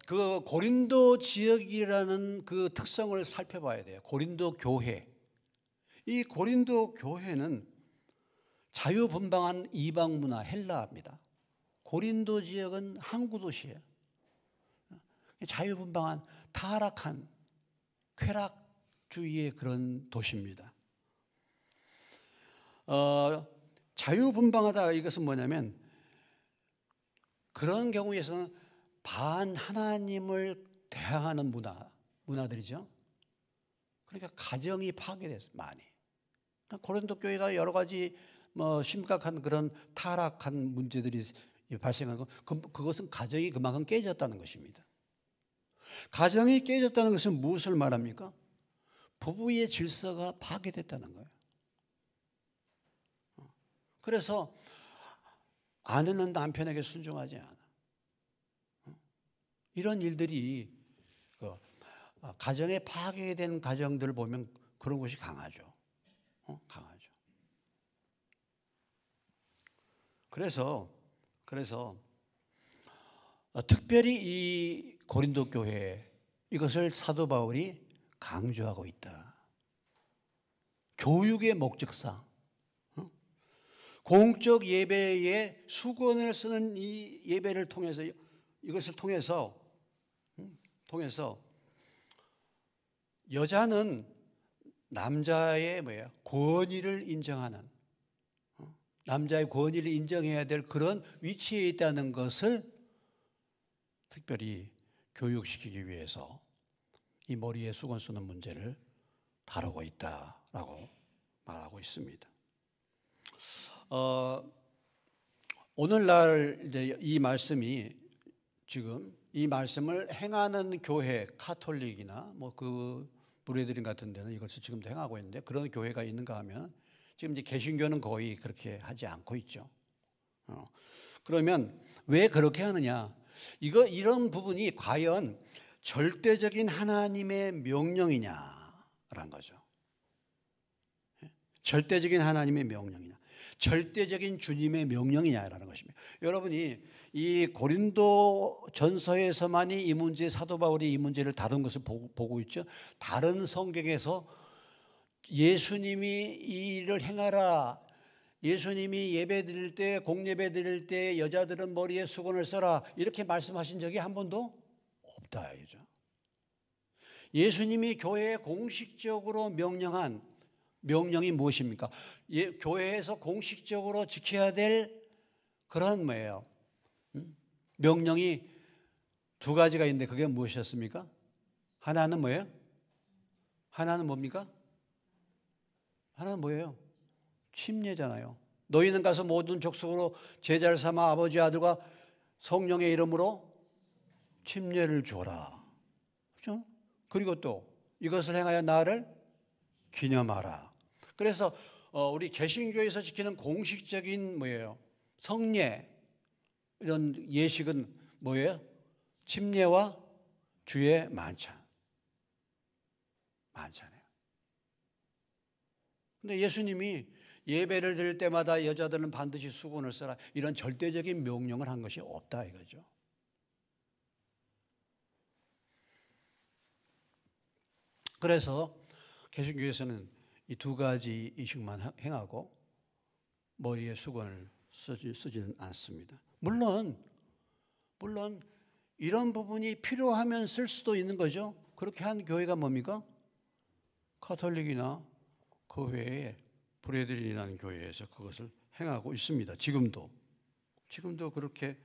그 고린도 지역이라는 그 특성을 살펴봐야 돼요. 고린도 교회. 이 고린도 교회는 자유분방한 이방 문화 헬라입니다. 고린도 지역은 항구 도시예요. 자유분방한 타락한 쾌락주의의 그런 도시입니다. 자유분방하다 이것은 뭐냐면 그런 경우에서는 반하나님을 대항하는 문화들이죠. 그러니까 가정이 파괴됐어요. 많이. 고린도 교회가 여러 가지 심각한 그런 타락한 문제들이 발생하고 그것은 가정이 그만큼 깨졌다는 것입니다. 가정이 깨졌다는 것은 무엇을 말합니까? 부부의 질서가 파괴됐다는 거예요. 그래서 아내는 남편에게 순종하지 않아. 이런 일들이 가정에 파괴된 가정들을 보면 그런 것이 강하죠. 강하죠. 그래서 특별히 이 고린도 교회 이것을 사도 바울이 강조하고 있다. 교육의 목적상 공적 예배에 수건을 쓰는 이 예배를 통해서 이것을 통해서 여자는 남자의 권위를 인정하는 남자의 권위를 인정해야 될 그런 위치에 있다는 것을 특별히 교육시키기 위해서 이 머리에 수건 쓰는 문제를 다루고 있다라고 말하고 있습니다. 오늘날 이제 이 말씀이 지금 이 말씀을 행하는 교회 카톨릭이나 그 브레드린 같은 데는 이것을 지금도 행하고 있는데 그런 교회가 있는가 하면 지금 이제 개신교는 거의 그렇게 하지 않고 있죠. 그러면 왜 그렇게 하느냐? 이런 부분이 과연 절대적인 하나님의 명령이냐라는 거죠. 절대적인 하나님의 명령이냐, 절대적인 주님의 명령이냐라는 것입니다. 여러분이 이 고린도 전서에서만이 이 문제, 사도 바울이 이 문제를 다룬 것을 보고 있죠. 다른 성경에서 예수님이 이 일을 행하라, 예수님이 예배 드릴 때, 공예배 드릴 때 여자들은 머리에 수건을 써라 이렇게 말씀하신 적이 한 번도 없다 이죠. 예수님이 교회에 공식적으로 명령한 명령이 무엇입니까? 교회에서 공식적으로 지켜야 될 그런 명령이 두 가지가 있는데 그게 무엇이었습니까? 하나는 뭐예요? 하나는 뭡니까? 하나는 뭐예요? 침례잖아요. 너희는 가서 모든 족속으로 제자를 삼아 아버지 아들과 성령의 이름으로 침례를 주어라. 그렇죠? 그리고 또 이것을 행하여 나를 기념하라. 그래서 우리 개신교에서 지키는 공식적인 뭐예요? 성례 이런 예식은 뭐예요? 침례와 주의 만찬이에요. 근데 예수님이 예배를 드릴 때마다 여자들은 반드시 수건을 써라 이런 절대적인 명령을 한 것이 없다 이거죠. 그래서 개신교에서는 이 두 가지 이식만 행하고 머리에 수건을 쓰지는 않습니다. 물론 이런 부분이 필요하면 쓸 수도 있는 거죠. 그렇게 한 교회가 뭡니까? 카톨릭이나 그 외에 브레드린이라는 교회에서 그것을 행하고 있습니다. 지금도 그렇게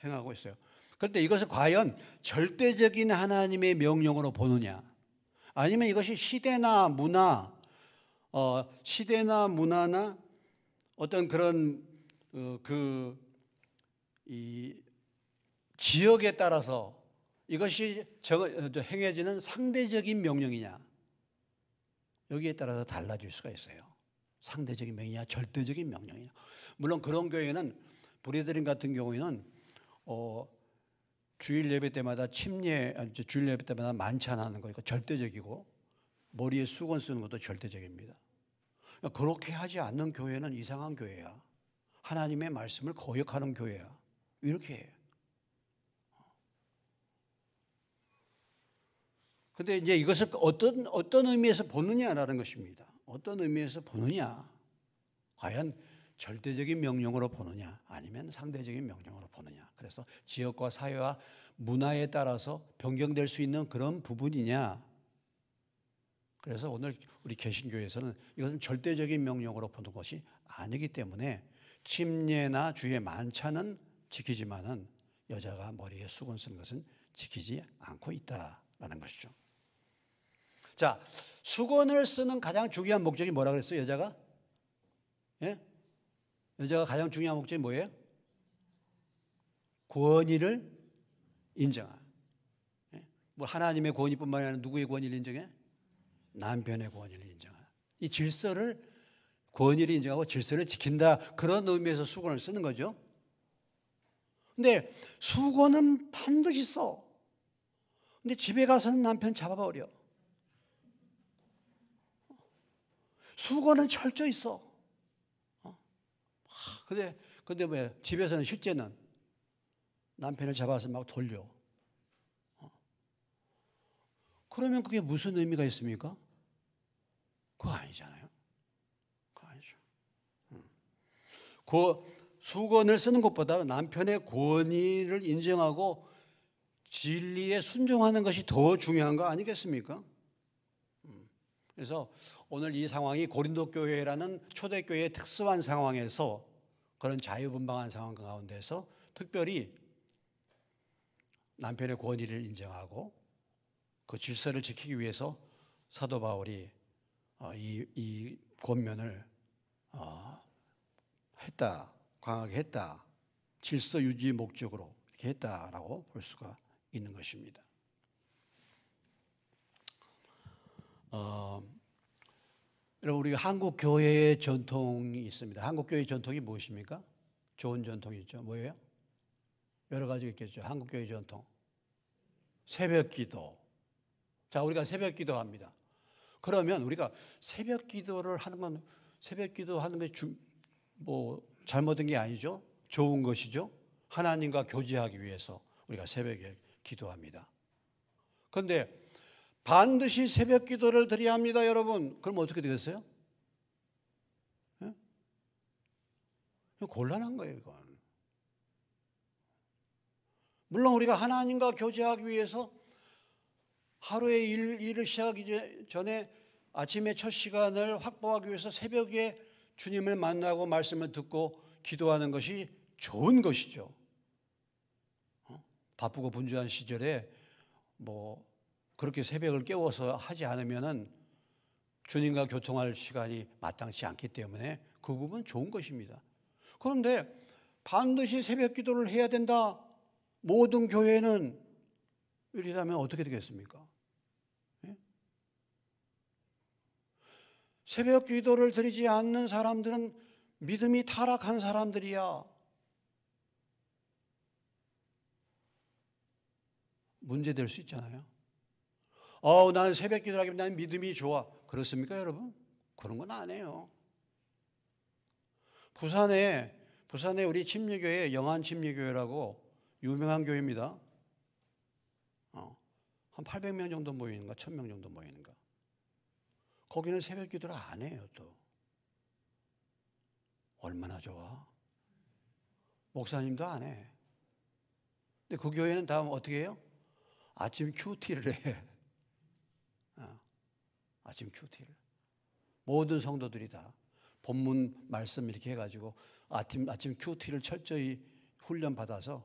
행하고 있어요. 그런데 이것을 과연 절대적인 하나님의 명령으로 보느냐, 아니면 이것이 시대나 문화나 어떤 그런 이 지역에 따라서 이것이 행해지는 상대적인 명령이냐, 여기에 따라서 달라질 수가 있어요. 상대적인 명령이냐 절대적인 명령이냐. 물론 그런 교회는 브레드린 같은 경우에는 주일 예배 때마다 주일 예배 때마다 만찬하는 거 이거 절대적이고 머리에 수건 쓰는 것도 절대적입니다. 그렇게 하지 않는 교회는 이상한 교회야. 하나님의 말씀을 거역하는 교회야. 이렇게 해요. 근데 이제 이것을 어떤 의미에서 보느냐라는 것입니다. 어떤 의미에서 보느냐. 과연 절대적인 명령으로 보느냐 아니면 상대적인 명령으로 보느냐. 그래서 지역과 사회와 문화에 따라서 변경될 수 있는 그런 부분이냐. 그래서 오늘 우리 개신교에서는 이것은 절대적인 명령으로 보는 것이 아니기 때문에 침례나 주의 만찬은 지키지만은 여자가 머리에 수건 쓰는 것은 지키지 않고 있다라는 것이죠. 자, 수건을 쓰는 가장 중요한 목적이 뭐라 그랬어요? 여자가? 예? 여자가 가장 중요한 목적이 뭐예요? 권위를 인정하. 예? 뭐 하나님의 권위뿐만 아니라 누구의 권위를 인정해? 남편의 권위를 인정하라. 이 질서를 권위를 인정하고 질서를 지킨다. 그런 의미에서 수건을 쓰는 거죠. 근데 수건은 반드시 써. 근데 집에 가서는 남편 잡아버려. 수건은 철저히 써. 근데 왜 집에서는 실제는 남편을 잡아서 막 돌려. 그러면 그게 무슨 의미가 있습니까? 그거 아니잖아요. 그거 아니죠. 그 수건을 쓰는 것보다 남편의 권위를 인정하고 진리에 순종하는 것이 더 중요한 거 아니겠습니까? 그래서 오늘 이 상황이 고린도 교회라는 초대교회의 특수한 상황에서 그런 자유분방한 상황 가운데서 특별히 남편의 권위를 인정하고 그 질서를 지키기 위해서 사도 바울이 이 권면을 했다, 강하게 했다, 질서 유지 목적으로 이렇게 했다라고 볼 수가 있는 것입니다. 여러분, 우리 한국 교회의 전통이 있습니다. 한국 교회의 전통이 무엇입니까? 좋은 전통이 있죠. 뭐예요? 여러 가지 있겠죠. 한국 교회 전통. 새벽 기도. 자, 우리가 새벽 기도합니다. 그러면 우리가 새벽 기도를 하는 건 새벽 기도하는 게 뭐 잘못된 게 아니죠. 좋은 것이죠. 하나님과 교제하기 위해서 우리가 새벽에 기도합니다. 그런데 반드시 새벽 기도를 드려야 합니다, 여러분. 그럼 어떻게 되겠어요? 예? 곤란한 거예요, 이건. 물론 우리가 하나님과 교제하기 위해서 하루의 일을 시작하기 전에 아침의 첫 시간을 확보하기 위해서 새벽에 주님을 만나고 말씀을 듣고 기도하는 것이 좋은 것이죠. 바쁘고 분주한 시절에 뭐 그렇게 새벽을 깨워서 하지 않으면은 주님과 교통할 시간이 마땅치 않기 때문에 그 부분은 좋은 것입니다. 그런데 반드시 새벽 기도를 해야 된다. 모든 교회는 이러다면 어떻게 되겠습니까? 예? 새벽 기도를 드리지 않는 사람들은 믿음이 타락한 사람들이야. 문제될 수 있잖아요. 난 새벽 기도를 하기 때문에 난 믿음이 좋아. 그렇습니까, 여러분? 그런 건 아니에요. 부산에 우리 침례교회, 영안침례교회라고 유명한 교회입니다. 한 800명 정도 모이는가, 1000명 정도 모이는가. 거기는 새벽 기도를 안 해요, 또. 얼마나 좋아. 목사님도 안 해. 근데 그 교회는 다음 어떻게 해요? 아침 큐티를 해. 아침 큐티를. 모든 성도들이 다 본문 말씀 이렇게 해가지고 아침 큐티를 철저히 훈련받아서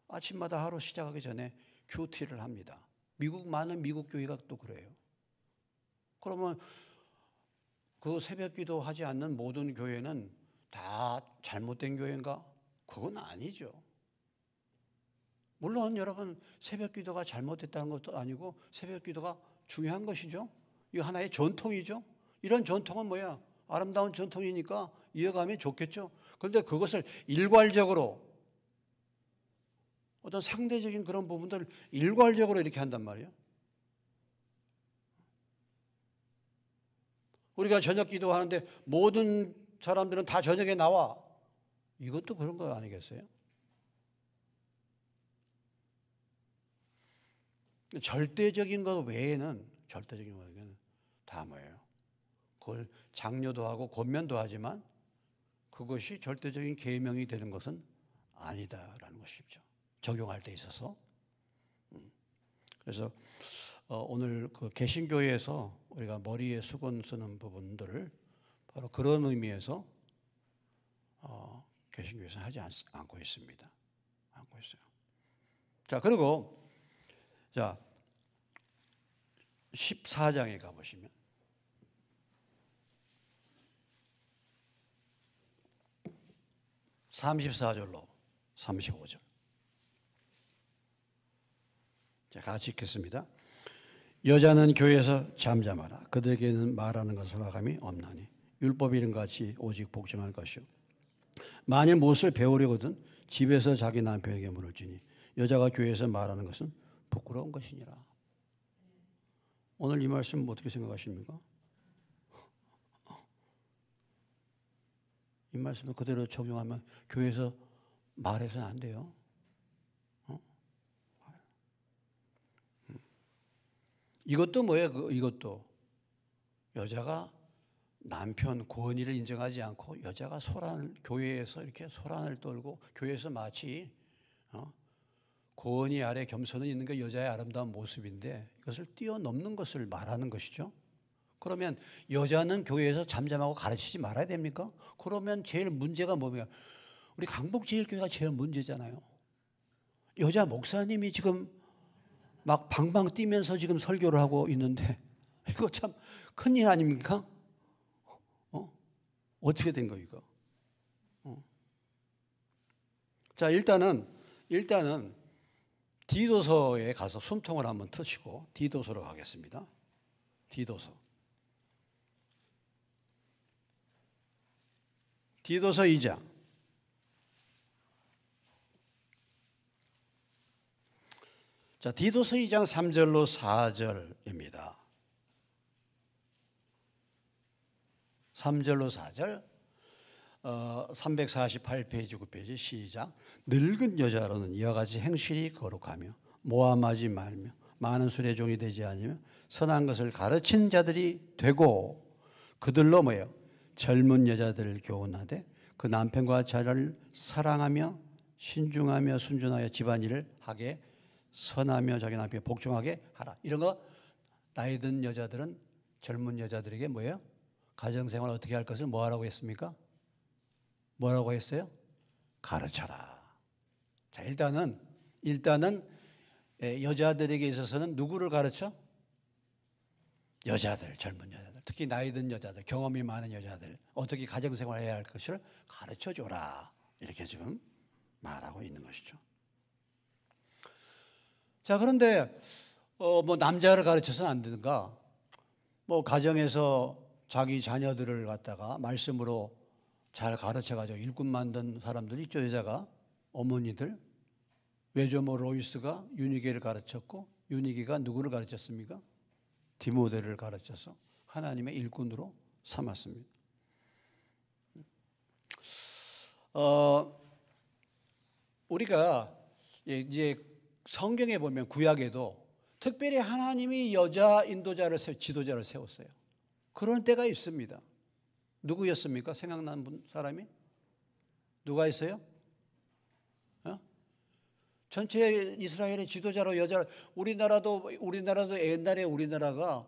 아침마다 하루 시작하기 전에 큐티를 합니다. 많은 미국 교회가 또 그래요. 그러면 그 새벽 기도 하지 않는 모든 교회는 다 잘못된 교회인가? 그건 아니죠. 물론 여러분 새벽 기도가 잘못됐다는 것도 아니고 새벽 기도가 중요한 것이죠. 이거 하나의 전통이죠. 이런 전통은 뭐야? 아름다운 전통이니까 이어가면 좋겠죠. 그런데 그것을 일괄적으로 어떤 상대적인 그런 부분들을 일괄적으로 이렇게 한단 말이에요. 우리가 저녁 기도하는데 모든 사람들은 다 저녁에 나와. 이것도 그런 거 아니겠어요? 절대적인 것 외에는 다 뭐예요? 그걸 장려도 하고 권면도 하지만 그것이 절대적인 계명이 되는 것은 아니다라는 것이죠. 적용할 때 있어서. 그래서 오늘 그 개신교회에서 우리가 머리에 수건 쓰는 부분들을 바로 그런 의미에서 개신교회에서 하지 않고 있습니다. 않고 있어요. 자, 그리고 14장에 가보시면 (34절로) 35절. 자, 같이 읽겠습니다. 여자는 교회에서 잠잠하라. 그들에게는 말하는 것을 허락함이 없나니 율법이 이런 같이 오직 복종할 것이요. 만일 무엇을 배우려거든 집에서 자기 남편에게 물을지니 여자가 교회에서 말하는 것은 부끄러운 것이니라. 오늘 이 말씀 어떻게 생각하십니까? 이 말씀을 그대로 적용하면 교회에서 말해서는 안 돼요. 이것도 뭐예요? 이것도 여자가 남편 권위를 인정하지 않고 여자가 교회에서 이렇게 소란을 떨고 교회에서 마치 권위 아래 겸손은 있는 게 여자의 아름다운 모습인데 이것을 뛰어넘는 것을 말하는 것이죠. 그러면 여자는 교회에서 잠잠하고 가르치지 말아야 됩니까? 그러면 제일 문제가 뭐냐? 우리 강북제일교회가 제일 문제잖아요. 여자 목사님이 지금 막 방방 뛰면서 지금 설교를 하고 있는데 이거 참 큰일 아닙니까? 어떻게 된 거 이거? 자, 일단은 디도서에 가서 숨통을 한번 트시고 디도서로 가겠습니다. 디도서 2장. 자, 디도서 2장 3절로 4절입니다. 3절로 4절. 348페이지 9페이지 시작. 늙은 여자로는 이와 같이 행실이 거룩하며 모함하지 말며 많은 술의 종이 되지 않으며 선한 것을 가르친 자들이 되고 그들로 뭐예요? 젊은 여자들을 교훈하되 그 남편과 자녀를 사랑하며 신중하며 순전하여 집안일을 하게 선하며 자기 남편에 복종하게 하라. 이런 거 나이 든 여자들은 젊은 여자들에게 뭐예요? 가정생활 어떻게 할 것을 뭐 하라고 했습니까? 뭐라고 했어요? 가르쳐라. 자, 일단은 여자들에게 있어서는 누구를 가르쳐? 여자들, 젊은 여자들, 특히 나이 든 여자들, 경험이 많은 여자들 어떻게 가정생활을 해야 할 것을 가르쳐줘라. 이렇게 지금 말하고 있는 것이죠. 자, 그런데 뭐 남자를 가르쳐서는 안 되는가? 뭐 가정에서 자기 자녀들을 갖다가 말씀으로 잘 가르쳐가지고 일꾼 만든 사람들 있죠. 여자가, 어머니들. 외조모 로이스가 유니게를 가르쳤고, 유니게가 누구를 가르쳤습니까? 디모데를 가르쳐서 하나님의 일꾼으로 삼았습니다. 우리가 이제 성경에 보면 구약에도 특별히 하나님이 여자 인도자를 지도자를 세웠어요. 그런 때가 있습니다. 누구였습니까? 생각나는 사람이? 누가 있어요? 전체 이스라엘의 지도자로 여자, 우리나라도 옛날에 우리나라가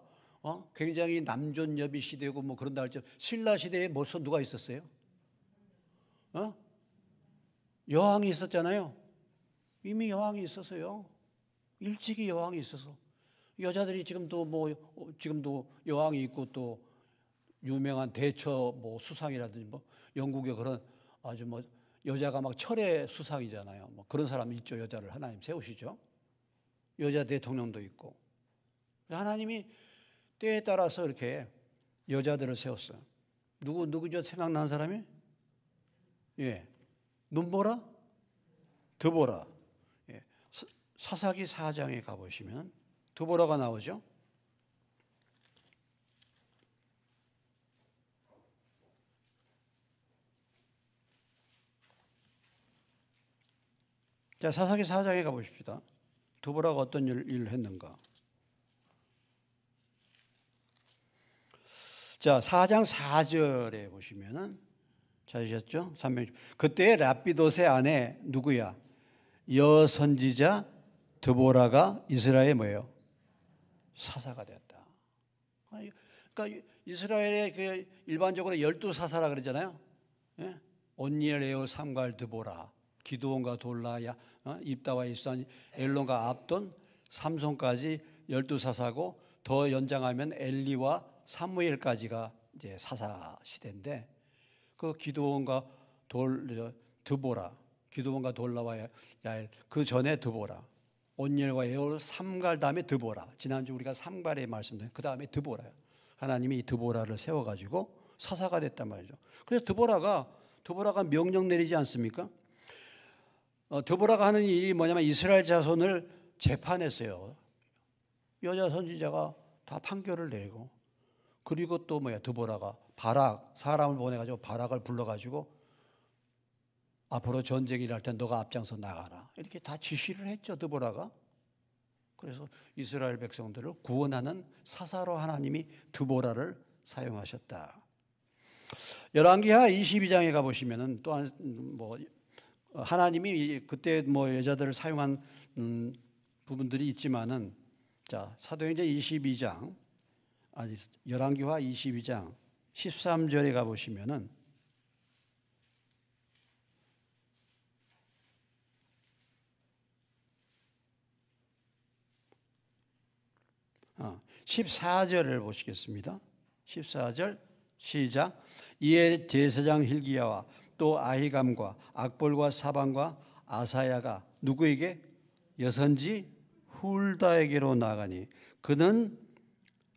굉장히 남존여비 시대고 뭐 그런다 할지 신라 시대에 벌써 누가 있었어요? 여왕이 있었잖아요. 이미 여왕이 있었어요. 일찍이 여왕이 있어서 여자들이 지금도 여왕이 있고 또 유명한 대처 뭐 수상이라든지 뭐 영국의 그런 아주 뭐 여자가 막 철의 수상이잖아요. 뭐 그런 사람 있죠. 여자를 하나님 세우시죠. 여자 대통령도 있고 하나님이 때에 따라서 이렇게 여자들을 세웠어요. 누구죠? 생각나는 사람이? 예, 눈보라, 드보라. 예. 사사기 4장에 가보시면 드보라가 나오죠. 자, 사사기 4장에 가보십시다. 드보라가 어떤 일을 했는가. 자, 4장 4절에 보시면은 찾으셨죠? 300. 그때 라피돗의 아내 누구야? 여선지자 드보라가 이스라엘의 뭐예요? 사사가 되었다. 그러니까 이스라엘의 그 일반적으로 12사사라 그러잖아요. 예? 온니엘, 에어, 삼갈, 드보라, 기드온과 돌라야, 입다와 입산, 엘론과 압돈, 삼손까지 12사사고 더 연장하면 엘리와 사무엘까지가 이제 사사 시대인데 그 기드온과 드보라, 기드온과 돌라와 야엘, 그 전에 드보라, 온니엘과 에올, 삼갈 다음에 드보라. 지난주 우리가 삼갈의 말씀드린 그 다음에 드보라요. 하나님이 이 드보라를 세워가지고 사사가 됐단 말이죠. 그래서 드보라가 명령 내리지 않습니까? 드보라가 하는 일이 뭐냐면 이스라엘 자손을 재판했어요. 여자 선지자가 다 판결을 내고 그리고 또 드보라가 바락 사람을 보내가지고 바락을 불러가지고 앞으로 전쟁이 일할 때 너가 앞장서 나가라 이렇게 다 지시를 했죠. 드보라가. 그래서 이스라엘 백성들을 구원하는 사사로 하나님이 드보라를 사용하셨다. 열왕기하 22장에 가보시면은 또한 하나님이 그때 여자들을 사용한 부분들이 있지만은 자, 사도행전 22장 열왕기하 22장 13절에 가보시면은 14절을 보시겠습니다. 14절 시작. 이에 제사장 hil기야와 또 아히감과 악볼과 사방과 아사야가 누구에게? 여선지 훌다에게로 나가니 그는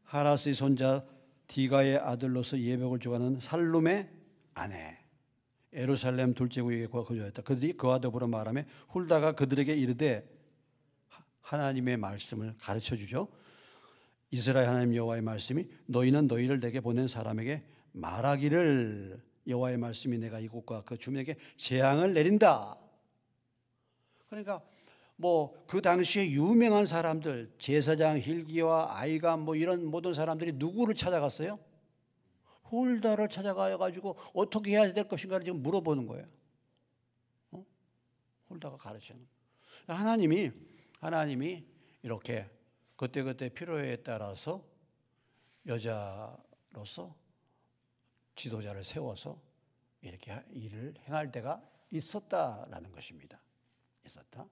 하라스의 손자 디가의 아들로서 예복을 주관하는 살룸의 아내 예루살렘 둘째 구역에 거주하였다. 그들이 그와 더불어 말하며 훌다가 그들에게 이르되 하나님의 말씀을 가르쳐주죠. 이스라엘 하나님 여호와의 말씀이 너희는 너희를 내게 보낸 사람에게 말하기를 여호와의 말씀이 내가 이곳과 그 주민에게 재앙을 내린다. 그러니까 그 당시에 유명한 사람들 제사장 hil기야와 아히감 이런 모든 사람들이 누구를 찾아갔어요? 훌다를 찾아가가지고 어떻게 해야 될 것인가를 지금 물어보는 거예요. 훌다가 가르치는 거예요. 하나님이 이렇게 그때그때 필요에 따라서 여자로서 지도자를 세워서 이렇게 일을 행할 때가 있었다라는 것입니다. 있었다.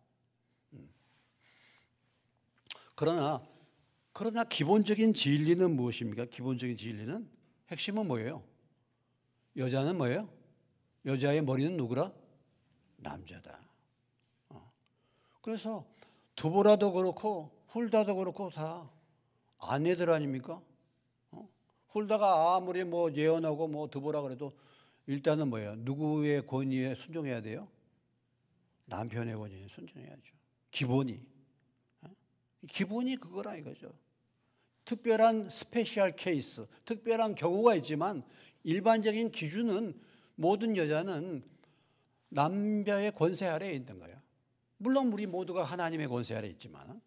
그러나 그러나 기본적인 진리는 무엇입니까? 기본적인 진리는 핵심은 뭐예요? 여자는 뭐예요? 여자의 머리는 누구라? 남자다. 그래서 두보라도 그렇고 훌다도 그렇고 다 아내들 아닙니까? 훌다가 아무리 뭐 예언하고 뭐 두보라 그래도 일단은 뭐예요? 누구의 권위에 순종해야 돼요? 남편의 권위에 순종해야죠. 기본이 그거라 이거죠. 특별한 스페셜 케이스, 특별한 경우가 있지만 일반적인 기준은 모든 여자는 남자의 권세 아래에 있는 거야. 물론 우리 모두가 하나님의 권세 아래에 있지만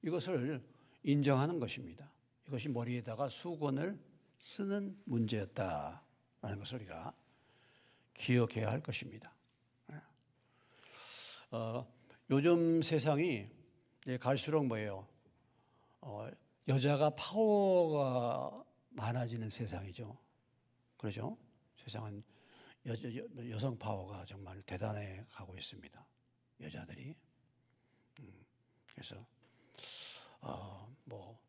이것을 인정하는 것입니다. 이것이 머리에다가 수건을 쓰는 문제였다라는 것을 우리가 기억해야 할 것입니다. 요즘 세상이 갈수록 뭐예요? 여자가 파워가 많아지는 세상이죠. 그렇죠? 세상은 여성 파워가 정말 대단해 가고 있습니다. 여자들이. 그래서 뭐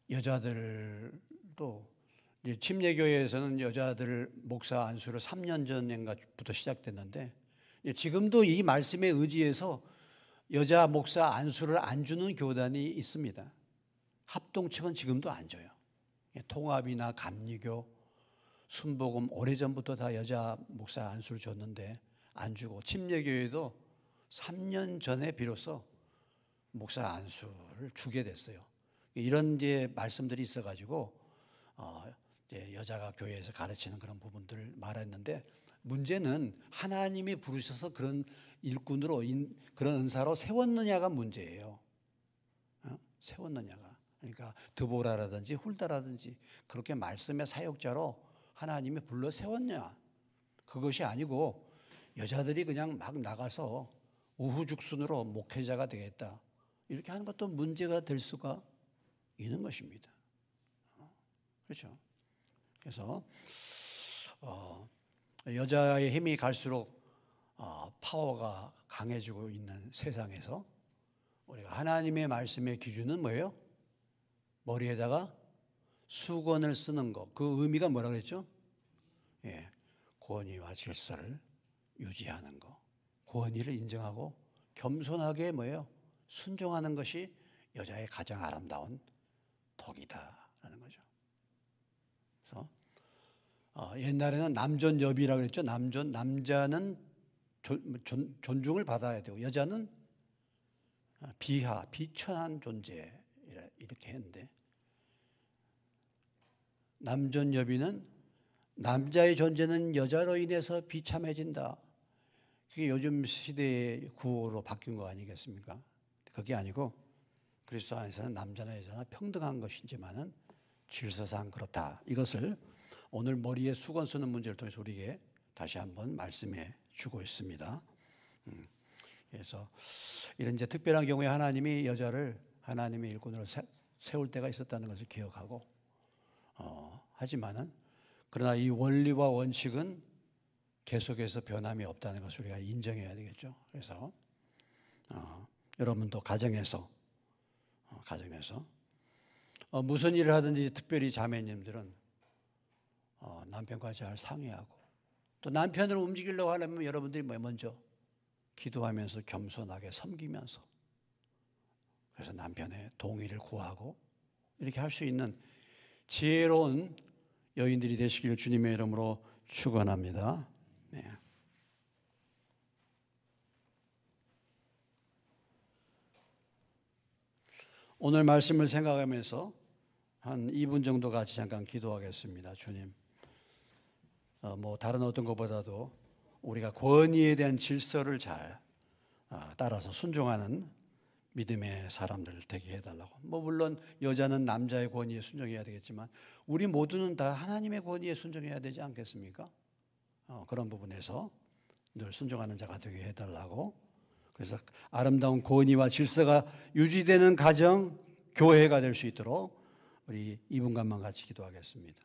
여자들도 이제 침례교회에서는 여자들 목사 안수를 3년 전인가부터 시작됐는데 지금도 이 말씀에 의지해서 여자 목사 안수를 안 주는 교단이 있습니다. 합동측은 지금도 안 줘요. 통합이나 감리교, 순복음 오래전부터 다 여자 목사 안수를 줬는데 안 주고 침례교회도 3년 전에 비로소 목사 안수를 주게 됐어요. 이런 이제 말씀들이 있어가지고 이제 여자가 교회에서 가르치는 그런 부분들을 말했는데 문제는 하나님이 부르셔서 그런 일꾼으로 그런 은사로 세웠느냐가 문제예요. 세웠느냐가. 그러니까 드보라라든지 훌다라든지 그렇게 말씀의 사역자로 하나님이 불러 세웠냐. 그것이 아니고 여자들이 그냥 막 나가서 우후죽순으로 목회자가 되겠다. 이렇게 하는 것도 문제가 될 수가 있는 것입니다. 그렇죠. 그래서 여자의 힘이 갈수록 파워가 강해지고 있는 세상에서 우리가 하나님의 말씀의 기준은 뭐예요? 머리에다가 수건을 쓰는 것. 그 의미가 뭐라 그랬죠? 예, 권위와 질서를 유지하는 것. 권위를 인정하고 겸손하게 뭐예요? 순종하는 것이 여자의 가장 아름다운 덕이다라는 거죠. 그래서 옛날에는 남존여비라고 그랬죠. 남자는 존중을 받아야 되고 여자는 비천한 존재 이렇게 했는데 남존여비는 남자의 존재는 여자로 인해서 비참해진다. 그게 요즘 시대의 구호로 바뀐 거 아니겠습니까? 그게 아니고 그리스도 안에서는 남자나 여자나 평등한 것이지만은 질서상 그렇다. 이것을 오늘 머리에 수건 쓰는 문제를 통해서 우리에게 다시 한번 말씀해 주고 있습니다. 그래서 이런 이제 특별한 경우에 하나님이 여자를 하나님의 일꾼으로 세울 때가 있었다는 것을 기억하고 하지만은 그러나 이 원리와 원칙은 계속해서 변함이 없다는 것을 우리가 인정해야 되겠죠. 그래서 여러분도 가정에서 무슨 일을 하든지 특별히 자매님들은 남편과 잘 상의하고 또 남편을 움직이려고 하려면 여러분들이 먼저 기도하면서 겸손하게 섬기면서 그래서 남편의 동의를 구하고 이렇게 할 수 있는 지혜로운 여인들이 되시기를 주님의 이름으로 축원합니다. 네. 오늘 말씀을 생각하면서 한 2분 정도 같이 잠깐 기도하겠습니다. 주님, 뭐 다른 어떤 것보다도 우리가 권위에 대한 질서를 잘 따라서 순종하는 믿음의 사람들 되게 해달라고. 뭐 물론 여자는 남자의 권위에 순종해야 되겠지만 우리 모두는 다 하나님의 권위에 순종해야 되지 않겠습니까? 그런 부분에서 늘 순종하는 자가 되게 해달라고. 그래서 아름다운 권위와 질서가 유지되는 가정, 교회가 될 수 있도록 우리 2분간만 같이 기도하겠습니다.